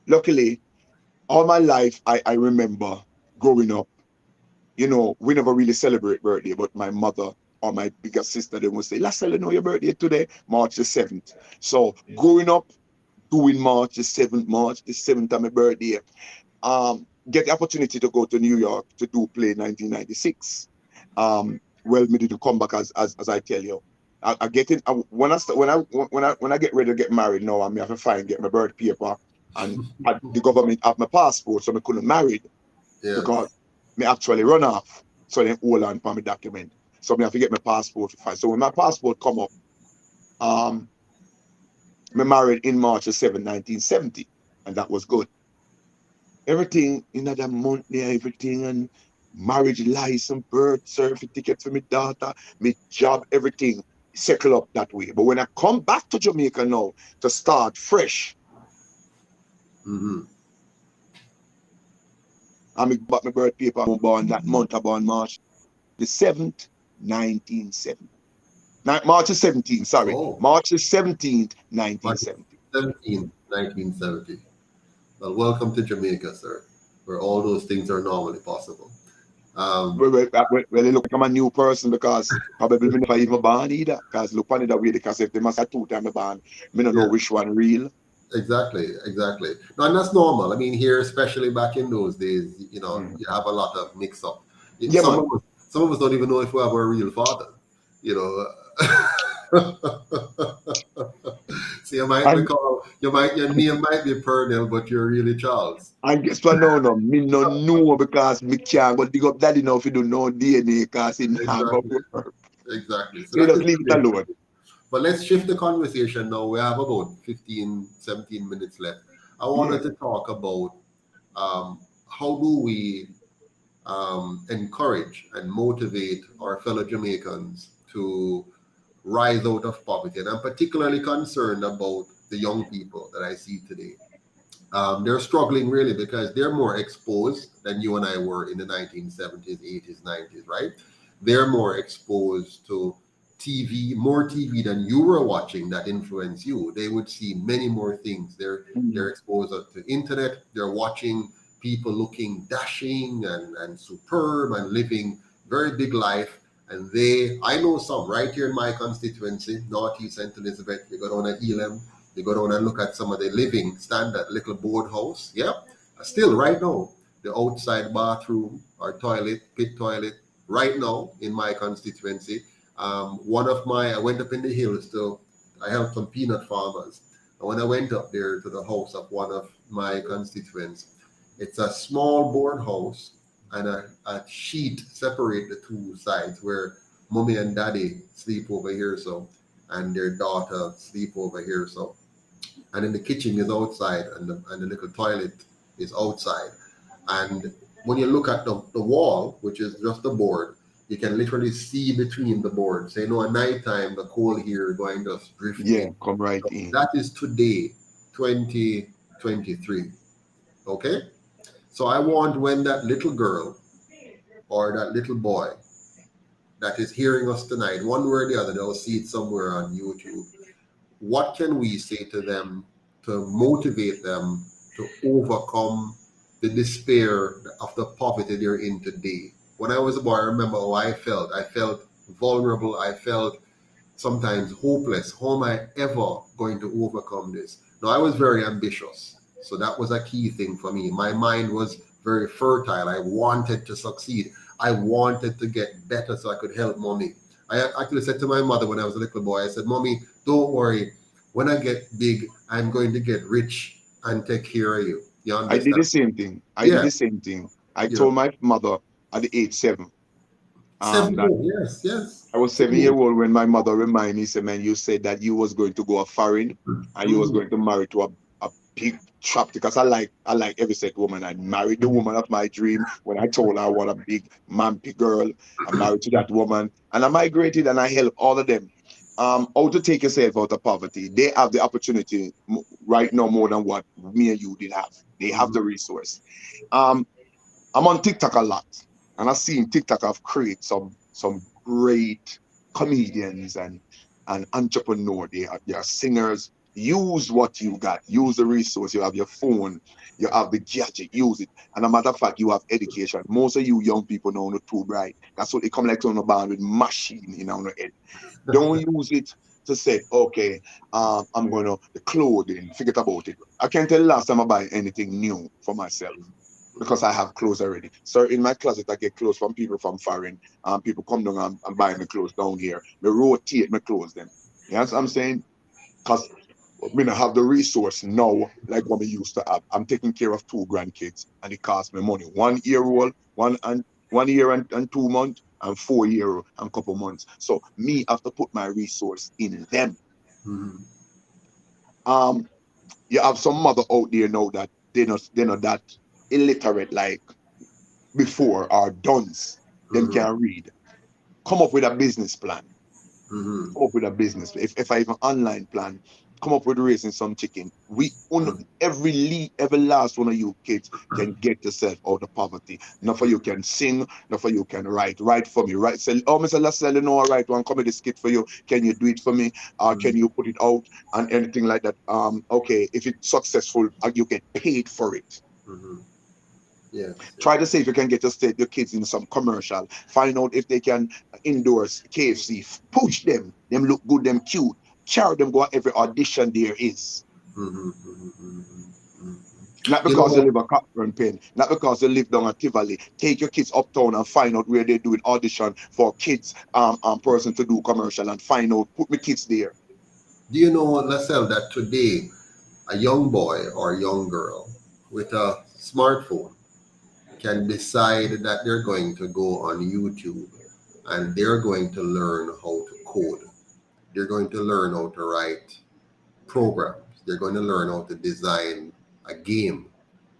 luckily, all my life, I remember growing up, we never really celebrate birthday, but my mother or my bigger sister, they would say, Lacell, you know your birthday today, March the 7th. So growing up, doing March the 7th of my birthday, get the opportunity to go to New York to do play 1996. Well, me did come back as I tell you. I get in when I get ready to get married now, I have to find get my birth paper and the government have my passport, so I couldn't marry because me actually run off. So then hold on for my document. So me have to get my passport to find. So when my passport come up, me married in March the 7th, 1970, and that was good. Everything in that month there, everything and marriage license, birth certificate for my daughter, my job, everything settle up that way. But when I come back to Jamaica now to start fresh, I got my birth paper. I'm born that month, I born March the 7th, 1970. March the 17th, sorry. Oh. March the 17th, 1970. 1970. Well, welcome to Jamaica, sir, where all those things are normally possible. Well, it look like I'm a new person because probably me never even born either. Because look on it that way, because if they must have 2 times born, me don't know which one real. Exactly. No, and that's normal. I mean, here, especially back in those days, you have a lot of mix up. Yeah, some of us don't even know if we have a real father. So your name might be Purnell, but you're really Charles. I guess no, me no know because me can't go dig up daddy now if you don't know DNA because it not go work. Exactly. So You just leave it alone. But let's shift the conversation now. We have about 15, 17 minutes left. I wanted to talk about how do we encourage and motivate our fellow Jamaicans to rise out of poverty. And I'm particularly concerned about the young people that I see today. They're struggling really because they're more exposed than you and I were in the 1970s, 80s, 90s, right? They're more exposed to TV, more TV than you were watching that influence you. They would see many more things. They're exposed to internet. They're watching people looking dashing and superb and living very big life. And I know some right here in my constituency, Northeast St. Elizabeth. You go down at Elam, you go down and look at some of the living standard little board house. Yeah, still right now, the outside bathroom or pit toilet, right now in my constituency. I went up in the hills I helped some peanut farmers. And when I went up there to the house of one of my constituents, it's a small board house and a sheet separate the two sides where mommy and daddy sleep over here, and their daughter sleep over here. and then the kitchen is outside, and the little toilet is outside. And when you look at the wall, which is just the board, you can literally see between the boards. So, at nighttime, the coal here going just drift Yeah, in. come right So in. that is today, 2023. Okay? So I want when that little girl or that little boy that is hearing us tonight, one way or the other, they'll see it somewhere on YouTube. What can we say to them to motivate them to overcome the despair of the poverty they're in today? When I was a boy, I remember how I felt. I felt vulnerable. I felt sometimes hopeless. How am I ever going to overcome this? Now, I was very ambitious. So that was a key thing for me. My mind was very fertile. I wanted to succeed. I wanted to get better so I could help mommy. I actually said to my mother when I was a little boy, I said, Mommy, don't worry. When I get big, I'm going to get rich and take care of you. You I did understand? the same thing. I did Yeah. the same thing. I Yeah. told my mother at the age 7, Seven that years. Yes. Yes. I was 7 year old when my mother reminded me, said, man, you said that you was going to go a foreign and you was Mm-hmm. going to marry to a big trap, because I like every set woman. I married the woman of my dream. When I told her I want a big mampy girl, I married to that woman, and I migrated and I helped all of them. How to take yourself out of poverty. They have the opportunity right now more than what me and you did have. They have the resource. Um, I'm on TikTok a lot, and I've seen TikTok have created some great comedians and entrepreneur. They are singers. Use what you got. Use the resource. You have your phone. You have the gadget. Use it. And a matter of fact, you have education. Most of you young people know not too bright. That's what they come like on the band with machine in our head. Don't use it to say, okay, I'm gonna the clothing. Forget about it. I can't tell the last time I buy anything new for myself because I have clothes already. So in my closet, I get clothes from people from foreign. People come down and buy me clothes down here. Me rotate my clothes them. You know what I'm saying? Because we don't have the resource now like what we used to have. I'm taking care of 2 grandkids and it costs me money. 1 year old, 1 year and 2 months, and 4 year and couple months. So me have to put my resource in them. Mm-hmm. Um, you have some mother out there now that they're not that illiterate like before or duns. Them Mm-hmm. can read. Come up with a business plan. Mm-hmm. Come up with a business. If I have an online plan, come up with raising some chicken. Every last one of you kids can get yourself out of poverty. Not for you can sing, not for you can write. Write for me. Write. Say, oh, Mr. Lacell, you know, I write one comedy skit for you. Can you do it for me? Or can you put it out and anything like that? Okay, if it's successful, you get paid for it. Mm-hmm. Yes. Try to see if you can get your kids in some commercial. Find out if they can endorse KFC. Push them. Them look good, them cute. Carry them go every audition there is. Mm-hmm. Mm-hmm. Mm-hmm. Not You because you know, live a Cochran Pen, not because you live down at Tivoli. Take your kids uptown and find out where they're doing audition for kids person to do commercial and find out, put my kids there. do you know, Lacell, that today a young boy or young girl with a smartphone can decide that they're going to go on YouTube and they're going to learn how to code. They're going to learn how to write programs. They're going to learn how to design a game.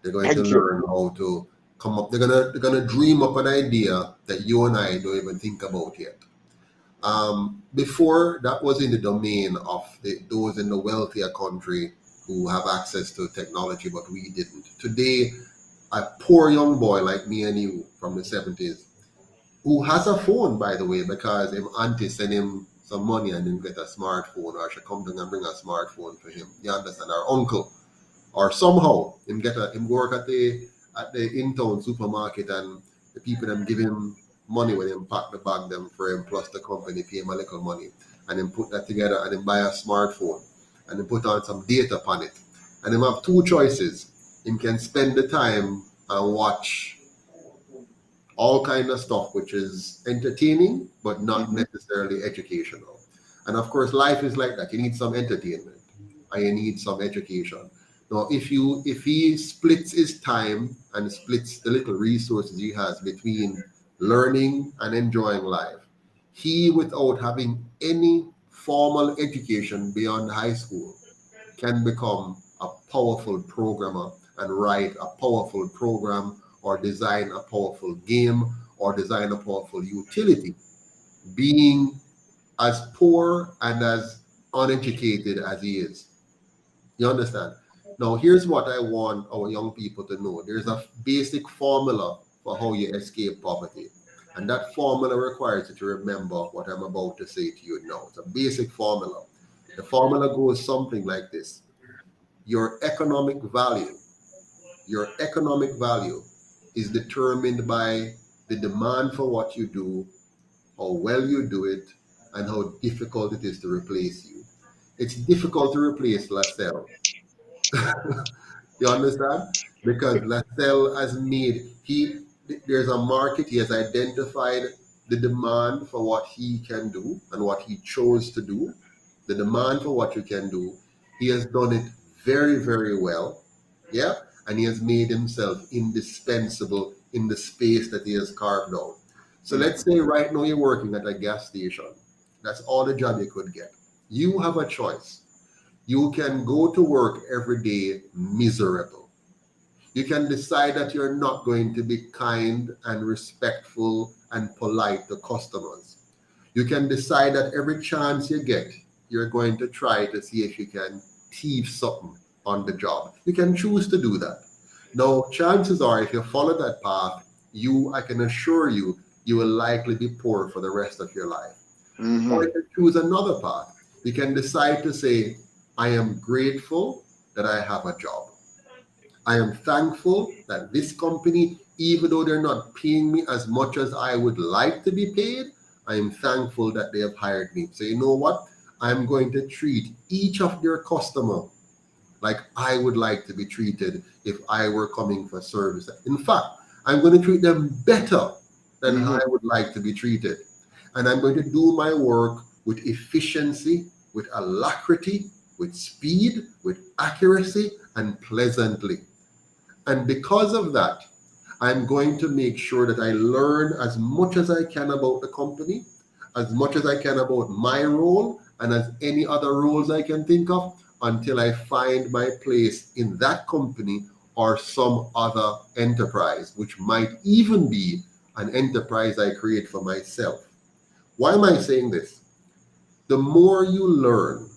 They're going to Thank you. learn how to come up. They're gonna dream up an idea that you and I don't even think about yet. Before that was in the domain of those in the wealthier country who have access to technology, but we didn't. Today, a poor young boy like me and you from the 70s, who has a phone, by the way, because him auntie sent him some money and him get a smartphone, or she come down and bring a smartphone for him. You understand? Our uncle, or somehow him work at the in-town supermarket, and the people them give him money when him pack the bag them for him, plus the company pay him a little money, and then put that together and then buy a smartphone and then put on some data on it, and him have two choices. Him can spend the time and watch all kind of stuff which is entertaining but not Mhm. necessarily educational. And of course, life is like that. You need some entertainment and you need some education. Now, if he splits his time and splits the little resources he has between learning and enjoying life, he, without having any formal education beyond high school, can become a powerful programmer and write a powerful program or design a powerful game or design a powerful utility, being as poor and as uneducated as he is. You understand? Now, here's what I want our young people to know. There's a basic formula for how you escape poverty. And that formula requires you to remember what I'm about to say to you now. It's a basic formula. The formula goes something like this. Your economic value, your economic value is determined by the demand for what you do, how well you do it, and how difficult it is to replace you. It's difficult to replace Lacell. You understand? Because Lacell has made there's a market. He has identified the demand for what he can do and what he chose to do. The demand for what you can do. He has done it very, very well. Yeah. And he has made himself indispensable in the space that he has carved out. So let's say right now you're working at a gas station. That's all the job you could get. You have a choice. You can go to work every day miserable. You can decide that you're not going to be kind and respectful and polite to customers. You can decide that every chance you get, you're going to try to see if you can thief something on the job. You can choose to do that. Now, chances are, if you follow that path, I can assure you, you will likely be poor for the rest of your life. Or you can choose another path. You can decide to say, I am grateful that I have a job. I am thankful that this company, even though they're not paying me as much as I would like to be paid, I am thankful that they have hired me. So you know what? I'm going to treat each of their customer like I would like to be treated if I were coming for service. In fact, I'm going to treat them better than I would like to be treated. And I'm going to do my work with efficiency, with alacrity, with speed, with accuracy, and pleasantly. And because of that, I'm going to make sure that I learn as much as I can about the company, as much as I can about my role, and as any other roles I can think of until I find my place in that company or some other enterprise, which might even be an enterprise I create for myself. Why am I saying this? The more you learn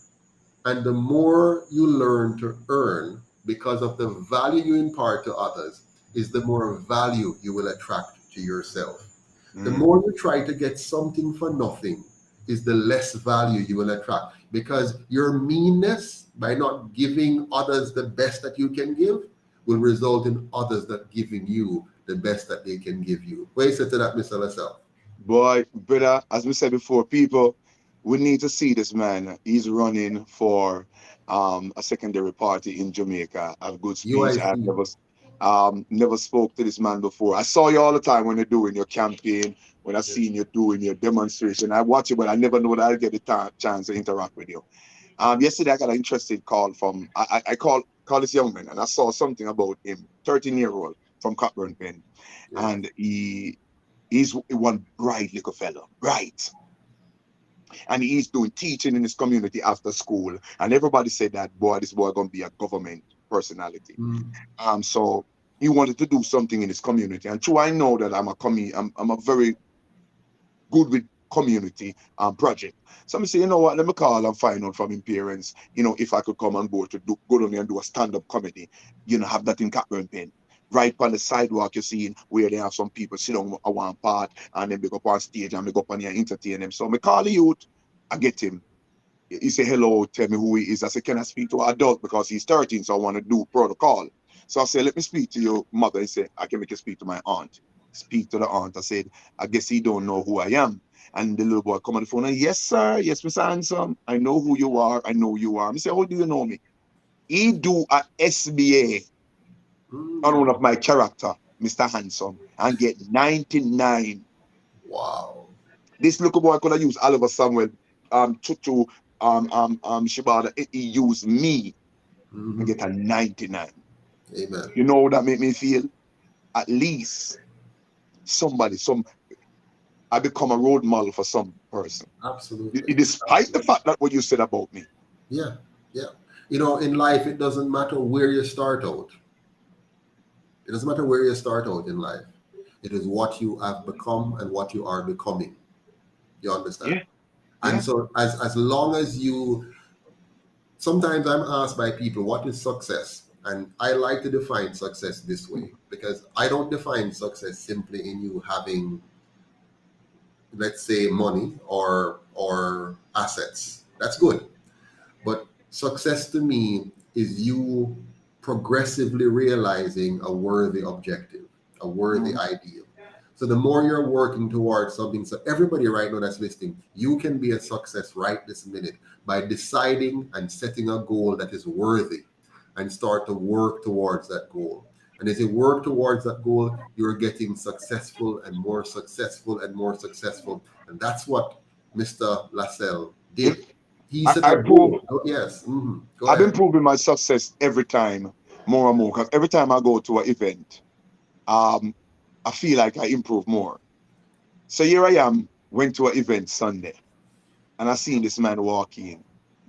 and the more you learn to earn because of the value you impart to others, is the more value you will attract to yourself. The more you try to get something for nothing, is the less value you will attract, because your meanness by not giving others the best that you can give will result in others not giving you the best that they can give you. What do you say to that, Mr. Lacell? Boy, brother, as we said before, people, we need to see this man. He's running for a secondary party in Jamaica. A good speech. I've UIC. never spoke to this man before. I saw you all the time when you're doing your campaign, when I seen you doing your demonstration. I watch you, but I never know that I'll get the chance to interact with you. Yesterday I got an interesting call from I called this young man, and I saw something about him, 13-year-old from Cockburn Pen, Yeah. and he's one bright little fellow, bright. And he's doing teaching in his community after school. And everybody said that, boy, this boy gonna be a government personality. Mm. So he wanted to do something in his community. And true, I know that I'm a very good with community project. So I'm saying, you know what, let me call and find out from his parents, if I could come on board to go down there and do a stand-up comedy, have that in Cockburn Pen. Right on the sidewalk, you see where they have some people sit on one part and then they go up on stage and they go up on here and entertain them. So I call the youth, I get him. He say hello, tell me who he is. I say, can I speak to an adult because he's 13, so I want to do protocol. So I said, let me speak to your mother. He said, I can make you speak to my aunt. Speak to the aunt. I said, I guess he don't know who I am. And the little boy come on the phone and, yes, sir. Yes, Mr. Handsome. I know who you are. I know you are. I say, how do you know me? He do a SBA on one of my character, Mr. Handsome, and get 99. Wow. This little boy could have used Oliver Samuel, Tutu, Shibata. He used me and Mhm. get a 99. Amen. You know what that make me feel? At least I become a role model for some person. Absolutely. Despite the Absolutely. fact that what you said about me. Yeah. Yeah. You know, in life, it doesn't matter where you start out. It doesn't matter where you start out in life. It is what you have become and what you are becoming. You understand? Yeah, And yeah. so, as long as you, sometimes I'm asked by people, what is success? And I like to define success this way because I don't define success simply in you having, let's say, money or assets. That's good. But success to me is you progressively realizing a worthy objective, a worthy Mm. ideal. So the more you're working towards something, so everybody right now that's listening, you can be a success right this minute by deciding and setting a goal that is worthy and start to work towards that goal. And as you work towards that goal, you're getting successful and more successful and more successful. And that's what Mr. Lacell You know, did. He set I a prove goal. Oh, yes. Go I've been ahead. proving my success every time, more and more. Because every time I go to an event, um, I feel like I improve more. So here I am, went to an event Sunday, and I seen this man walk in.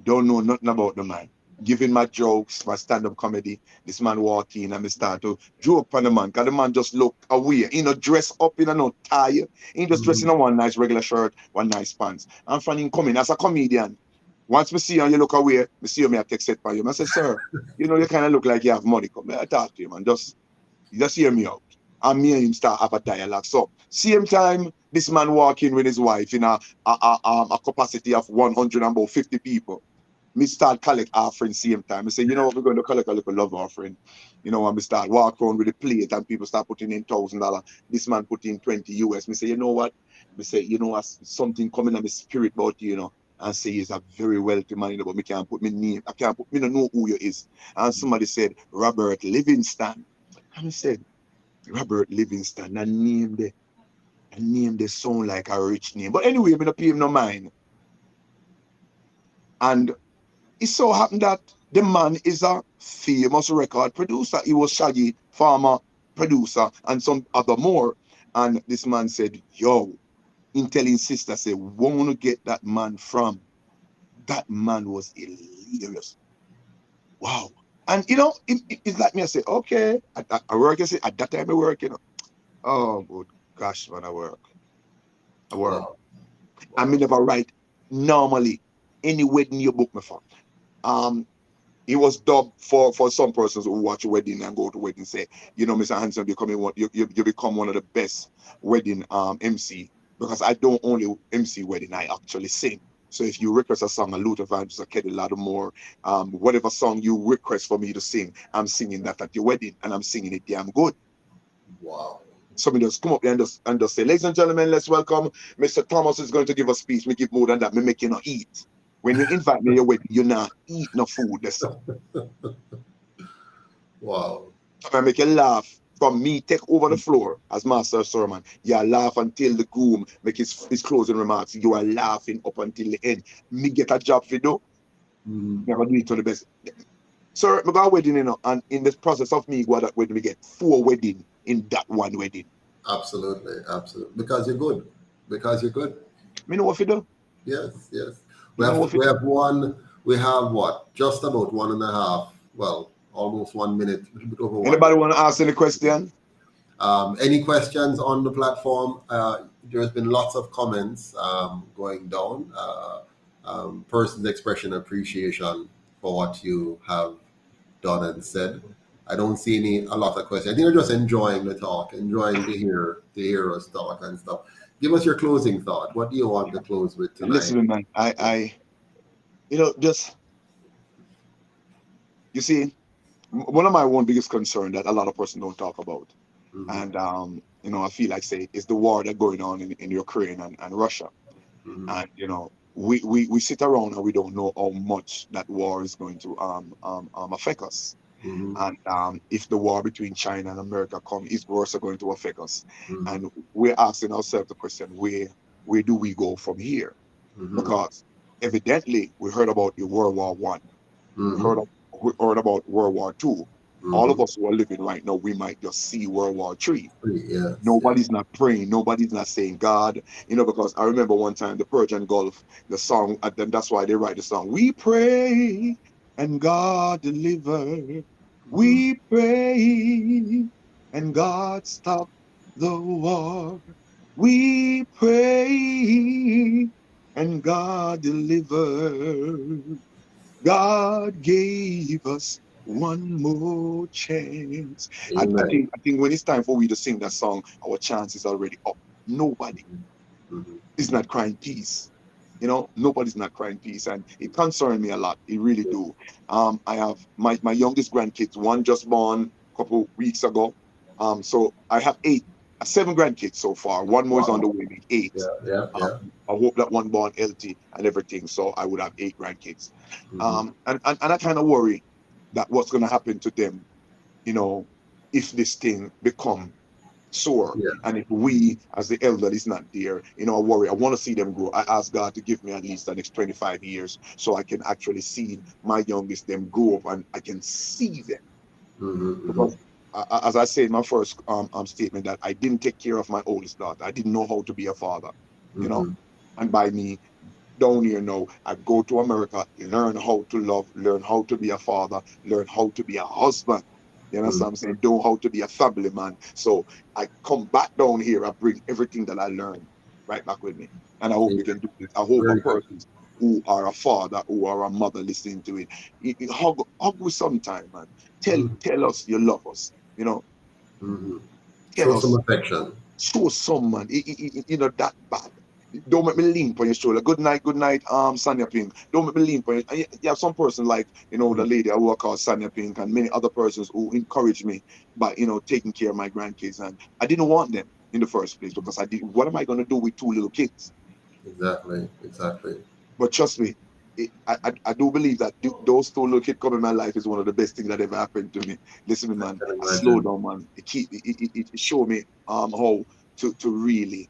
Don't know nothing about the man. Giving my jokes, my stand-up comedy. This man walk in and me start to joke on the man. Because the man just look away. He not dress up in a no tie. He just dress in Mhm. a one nice regular shirt, one nice pants. And from him coming as a comedian. Once me see you and you look away, me see you, me I take set by you. I say, sir, you know, you kind of look like you have money. Come here, I talk to him and just hear me out. And me and him start have a dialogue. So same time, this man walk in with his wife in a capacity of 150 people. Me start collect offering same time. I say, you know what, we're going to collect a little love offering. You know, and me start walk around with a plate and people start putting in $1,000. This man put in 20 US. Me say, you know what? Me say, you know, something coming in my spirit about you, you know. And say he's a very wealthy man, you know, but me can't put my name. I can't put me don't know who you is. And somebody said, Robert Livingston. And I said, Robert Livingston, a name they sound like a rich name. But anyway, I'm not pay him no mind. And it so happened that the man is a famous record producer. He was Shaggy, farmer, producer, and some other more. And this man said, yo, in telling sister, say, won't get that man from. That man was hilarious. Wow. And you know, it's like me, I say, okay, I work, I say, at that time I work, you know. Oh, good gosh, man, I work. Wow. I me Wow. never write normally any wedding you book me for. Um, he was dubbed for some persons who watch a wedding and go to wedding say, you know, Mr. Hanson, you become one of the best wedding MC because I don't only MC wedding, I actually sing. So if you request a song, a Luther Vandross, a Keddy Lattimore, whatever song you request for me to sing, I'm singing that at your wedding and I'm singing it damn good. Wow. Somebody just come up there and just say, ladies and gentlemen, let's welcome Mr. Thomas is going to give a speech. Me give more than that. Me make you not eat. When you invite me to your wedding, you not eat no food. That's all. Wow. I make you laugh from me take over the floor as master of sermon. You laugh until the groom make his closing remarks. You are laughing up until the end. Me get a job for you. Mhm. Never do it to the best. Sir, I got a wedding, you know, and in the process of me go that wedding, we get 4 wedding in that one wedding. Absolutely. Absolutely. Because you're good. Because you're good. Me know what you do. Yes. Yes. We Me know have what you we do. have one. We have what? Just about 1.5. Well, almost 1 minute. A little bit over one Anybody minute. want to ask any question? Any questions on the platform? There's been lots of comments going down. Person's expression appreciation for what you have done and said. I don't see a lot of questions. I think they're just enjoying the talk, enjoying to hear us talk and stuff. Give us your closing thought. What do you want to close with tonight? Listen, man, you know, just you see, one of my one biggest concern that a lot of person don't talk about, Hmm. and you know, I feel like say is the war that going on in Ukraine and Russia, Hmm. and you know, we sit around and we don't know how much that war is going to affect us, Hmm. and if the war between China and America come, is also going to affect us, Hmm. and we're asking ourselves the question, where do we go from here? Hmm. Because evidently we heard about the World War I. We Hmm. heard of, we heard about World War II. All of Hmm. us who are living right now, we might just see World War III. Yes, yes. Nobody's not praying. Nobody's not saying God. You know, because I remember one time the Persian Gulf, the song, and then that's why they write the song. We pray and God deliver. We pray and God stop the war. We pray and God deliver. God gave us one more chance. Amen. I think when it's time for we to sing that song, our chance is already up. Nobody Mm-hmm. is not crying peace. You know, nobody's not crying peace, and it concerns me a lot. It really do. I have my youngest grandkids. One just born a couple weeks ago. So I have seven grandkids so far. One more is on the Wow. way, make eight. Yeah, yeah, yeah. I hope that one born healthy and everything. So I would have eight grandkids. Mm-hmm. And I kind of worry that what's going to happen to them, you know, if this thing become sore. Yeah. And if we, as the elder, is not there, I worry. I want to see them grow. I ask God to give me at least the next 25 years so I can actually see my youngest them grow up and I can see them. Mm-hmm. Mm-hmm. Because as I said in my first statement, that I didn't take care of my oldest daughter. I didn't know how to be a father, you know. Mm-hmm. And by me down here now, I go to America, learn how to love, learn how to be a father, learn how to be a husband. You understand what I'm saying? Know how to be a family man. So I come back down here, I bring everything that I learned right back with me. And I hope we Yeah. can do this. I hope a Very good. person who are a father, who are a mother listening to it, hug with sometime, man. Mm-hmm. Tell us you love us. Mm-hmm. Tell Show some us, affection. show some man, that bad. Don't make me lean on your shoulder. Good night, Sonia Pink. Don't make me lean on you. And you have some person like, the lady I work out, Sonia Pink, and many other persons who encourage me by, taking care of my grandkids. And I didn't want them in the first place because what am I going to do with two little kids? Exactly. Exactly. But trust me, I do believe that those two little kids coming in my life is one of the best things that ever happened to me. Listen, I man, can I slow imagine. down, man. It show me how to really,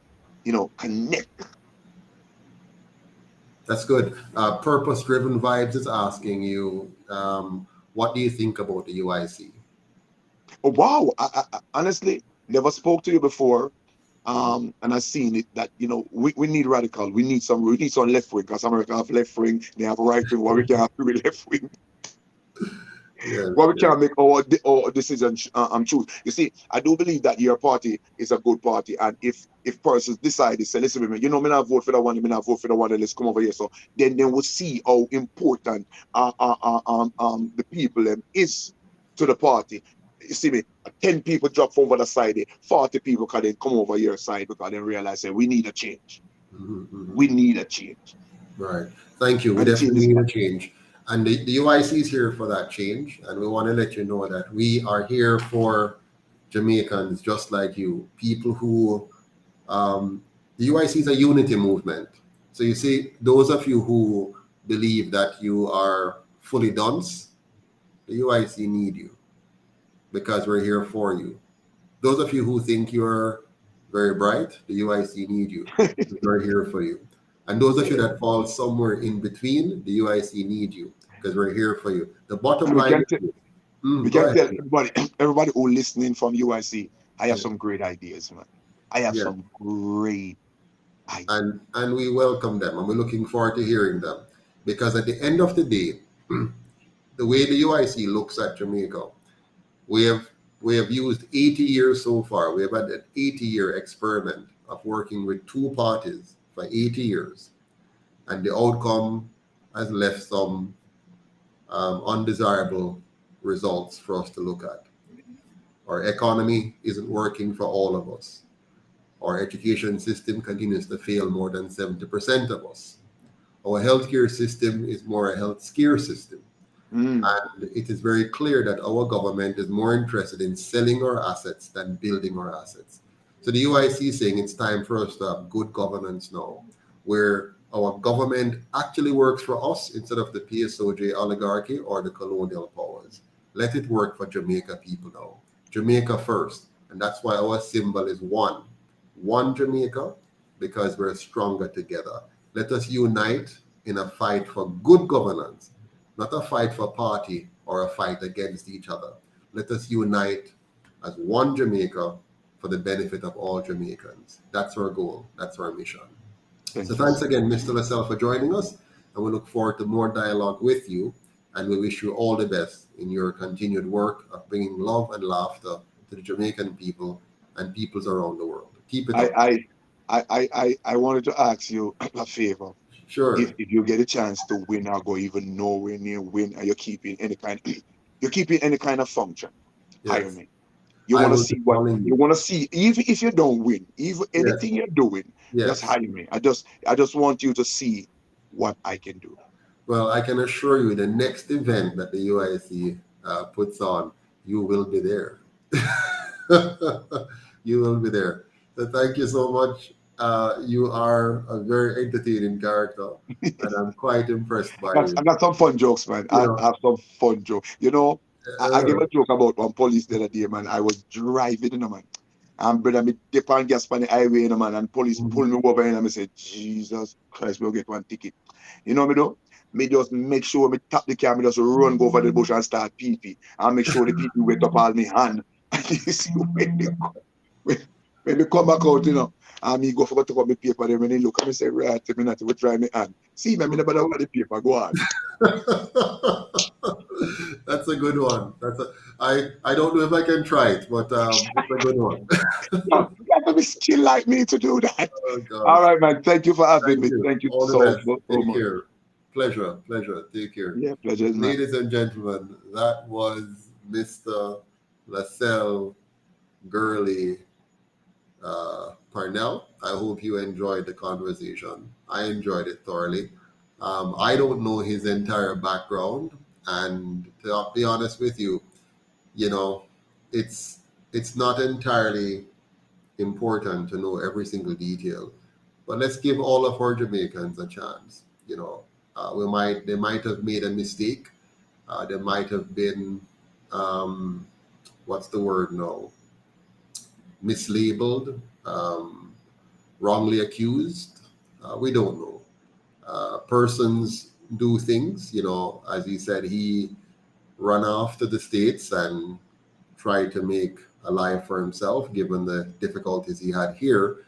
connect. That's good. Purpose Driven Vibes is asking you, what do you think about the UIC? Oh, wow, I honestly never spoke to you before. And I seen it that we need radical. We need some left wing because America have left wing, they have right wing. What we can have to be left wing. Yes, Well, we yes. can't make our decision choose. You see, I do believe that your party is a good party, and if persons decide to say, listen, me not vote for the one, me not vote for the one, let's come over here. So then they will see how important the people is to the party. You see me, 10 people drop from over the side, 40 people can then come over your side because they realize that we need a change. Mhm, mhm. We need a change, Right. Thank you. We and the change definitely is need a change. And the UIC is here for that change. And we want to let you know that we are here for Jamaicans just like you, people who, the UIC is a unity movement. So you see, those of you who believe that you are fully dunce, the UIC need you because we're here for you. Those of you who think you're very bright, the UIC need you. We're here for you. And those of you that fall somewhere in between, the UIC need you because we're here for you. The bottom and we line can is this. we Go can ahead. tell everybody who listening from UIC, I have Yeah. some great ideas, man. I have Yeah. some great ideas. And we welcome them and we're looking forward to hearing them. Because at the end of the day, the way the UIC looks at Jamaica, we have we have used 80 years so far. We have had an 80-year experiment of working with two parties for 80 years. And the outcome has left some undesirable results for us to look at. Our economy isn't working for all of us. Our education system continues to fail more than 70% of us. Our healthcare system is more a health scare system. Mm. And it is very clear that our government is more interested in selling our assets than building our assets. So the UIC is saying it's time for us to have good governance now, where our government actually works for us instead of the PSOJ oligarchy or the colonial powers. Let it work for Jamaica people now. Jamaica first. And that's why our symbol is one. One Jamaica, because we're stronger together. Let us unite in a fight for good governance, not a fight for party or a fight against each other. Let us unite as one Jamaica for the benefit of all Jamaicans. That's our goal. That's our mission. So Thank you, thanks sir. again, Mr. Lacell, for joining us, and we look forward to more dialogue with you. And we wish you all the best in your continued work of bringing love and laughter to the Jamaican people and peoples around the world. Keep it up. I wanted to ask you a favor. Sure. If you get a chance to win or go even nowhere near win, and you're keeping any kind you're keeping any kind of function, hire Yes. me. You I want to will be see what calling you you. want to see. Even if you don't win, even Yes. anything you're doing, just Yes. hire me. I just want you to see what I can do. Well, I can assure you the next event that the UIC puts on, you will be there. You will be there. So thank you so much. You are a very entertaining character, and I'm quite impressed by I you. got some fun jokes, man. You I know, have some fun jokes. I gave uh, a joke about one police the other day, man. I was driving, man. And brother, me dip on gas on the highway, man, and police pull me over and I said, Jesus Christ, we'll get one ticket. You know me though? Me just make sure me tap the car, me just run go over the bush and start pee. And make sure the pee wet up all my hand. And you see when, when me come back out, and me go forgot to put my paper there when he look at me say, right, me not to try me hand. See, man, me never know what the paper go on. that's a good one. I don't know if I can try it, but it's a good one. No, you got to be still like me to do that. Oh All gosh. right, man. Thank you for having Thank me. you. Thank you All the so, best. so, so Take much. care. Pleasure. Pleasure. Take care. Yeah, pleasure is mine. Ladies and gentlemen, that was Mr. Lacell Girlie Parnell. I hope you enjoyed the conversation. I enjoyed it thoroughly. I don't know his entire background, and to be honest with you, you know, it's it's not entirely important to know every single detail. But let's give all of our Jamaicans a chance. They might have made a mistake. They might have been, um, what's the word now? Mislabeled, wrongly accused. We don't know. Persons do things. As he said, he ran off to the States and tried to make a life for himself, given the difficulties he had here.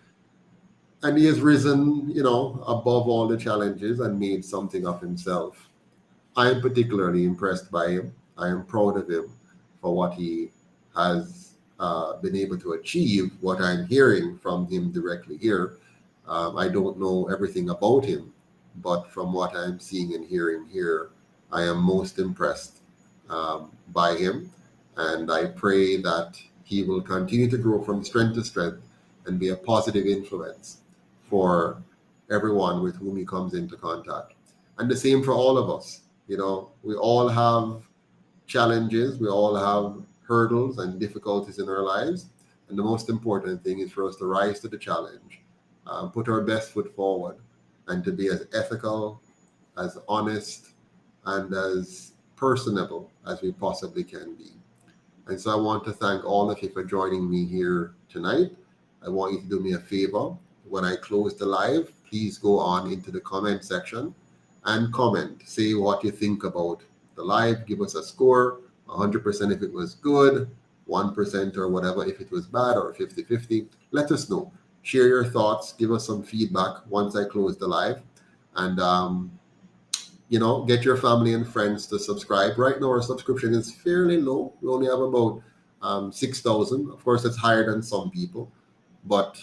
And he has risen, above all the challenges and made something of himself. I am particularly impressed by him. I am proud of him for what he has been able to achieve, what I'm hearing from him directly here. I don't know everything about him, but from what I'm seeing and hearing here, I am most impressed by him. And I pray that he will continue to grow from strength to strength and be a positive influence for everyone with whom he comes into contact. And the same for all of us. We all have challenges, we all have hurdles and difficulties in our lives. And the most important thing is for us to rise to the challenge, put our best foot forward, and to be as ethical, as honest, and as personable as we possibly can be. And so I want to thank all of you for joining me here tonight. I want you to do me a favor. When I close the live, please go on into the comment section and comment. Say what you think about the live. Give us a score, 100% if it was good, 1% or whatever if it was bad, or 50-50. Let us know. Share your thoughts. Give us some feedback once I close the live. And get your family and friends to subscribe. Right now, our subscription is fairly low. We only have about 6,000. Of course, it's higher than some people, but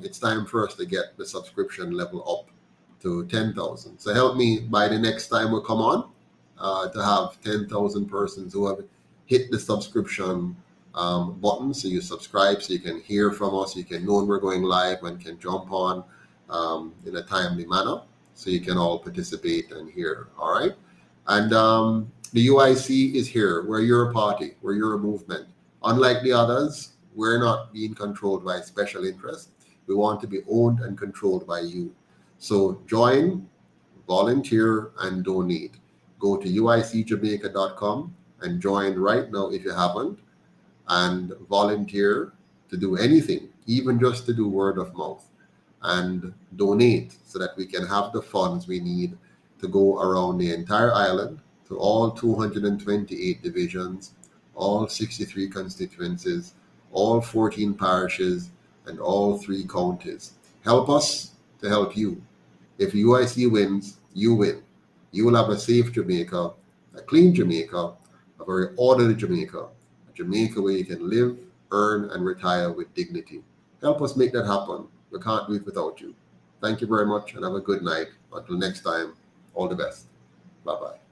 it's time for us to get the subscription level up to 10,000. So help me by the next time we come on to have 10,000 persons who have hit the subscription button. So you subscribe, so you can hear from us, you can know when we're going live and can jump on in a timely manner, so you can all participate and hear. All right. And the UIC is here. We're your party. We're your movement. Unlike the others, we're not being controlled by special interests. We want to be owned and controlled by you. So join, volunteer, and donate. Go to uicjamaica.com and join right now if you haven't, and volunteer to do anything, even just to do word of mouth, and donate so that we can have the funds we need to go around the entire island to all 228 divisions, all 63 constituencies, all 14 parishes, and all 3 counties. Help us to help you. If UIC wins, you win. You will have a safe Jamaica, a clean Jamaica, a very orderly Jamaica, a Jamaica where you can live, earn, and retire with dignity. Help us make that happen. We can't do it without you. Thank you very much and have a good night. Until next time, all the best. Bye-bye.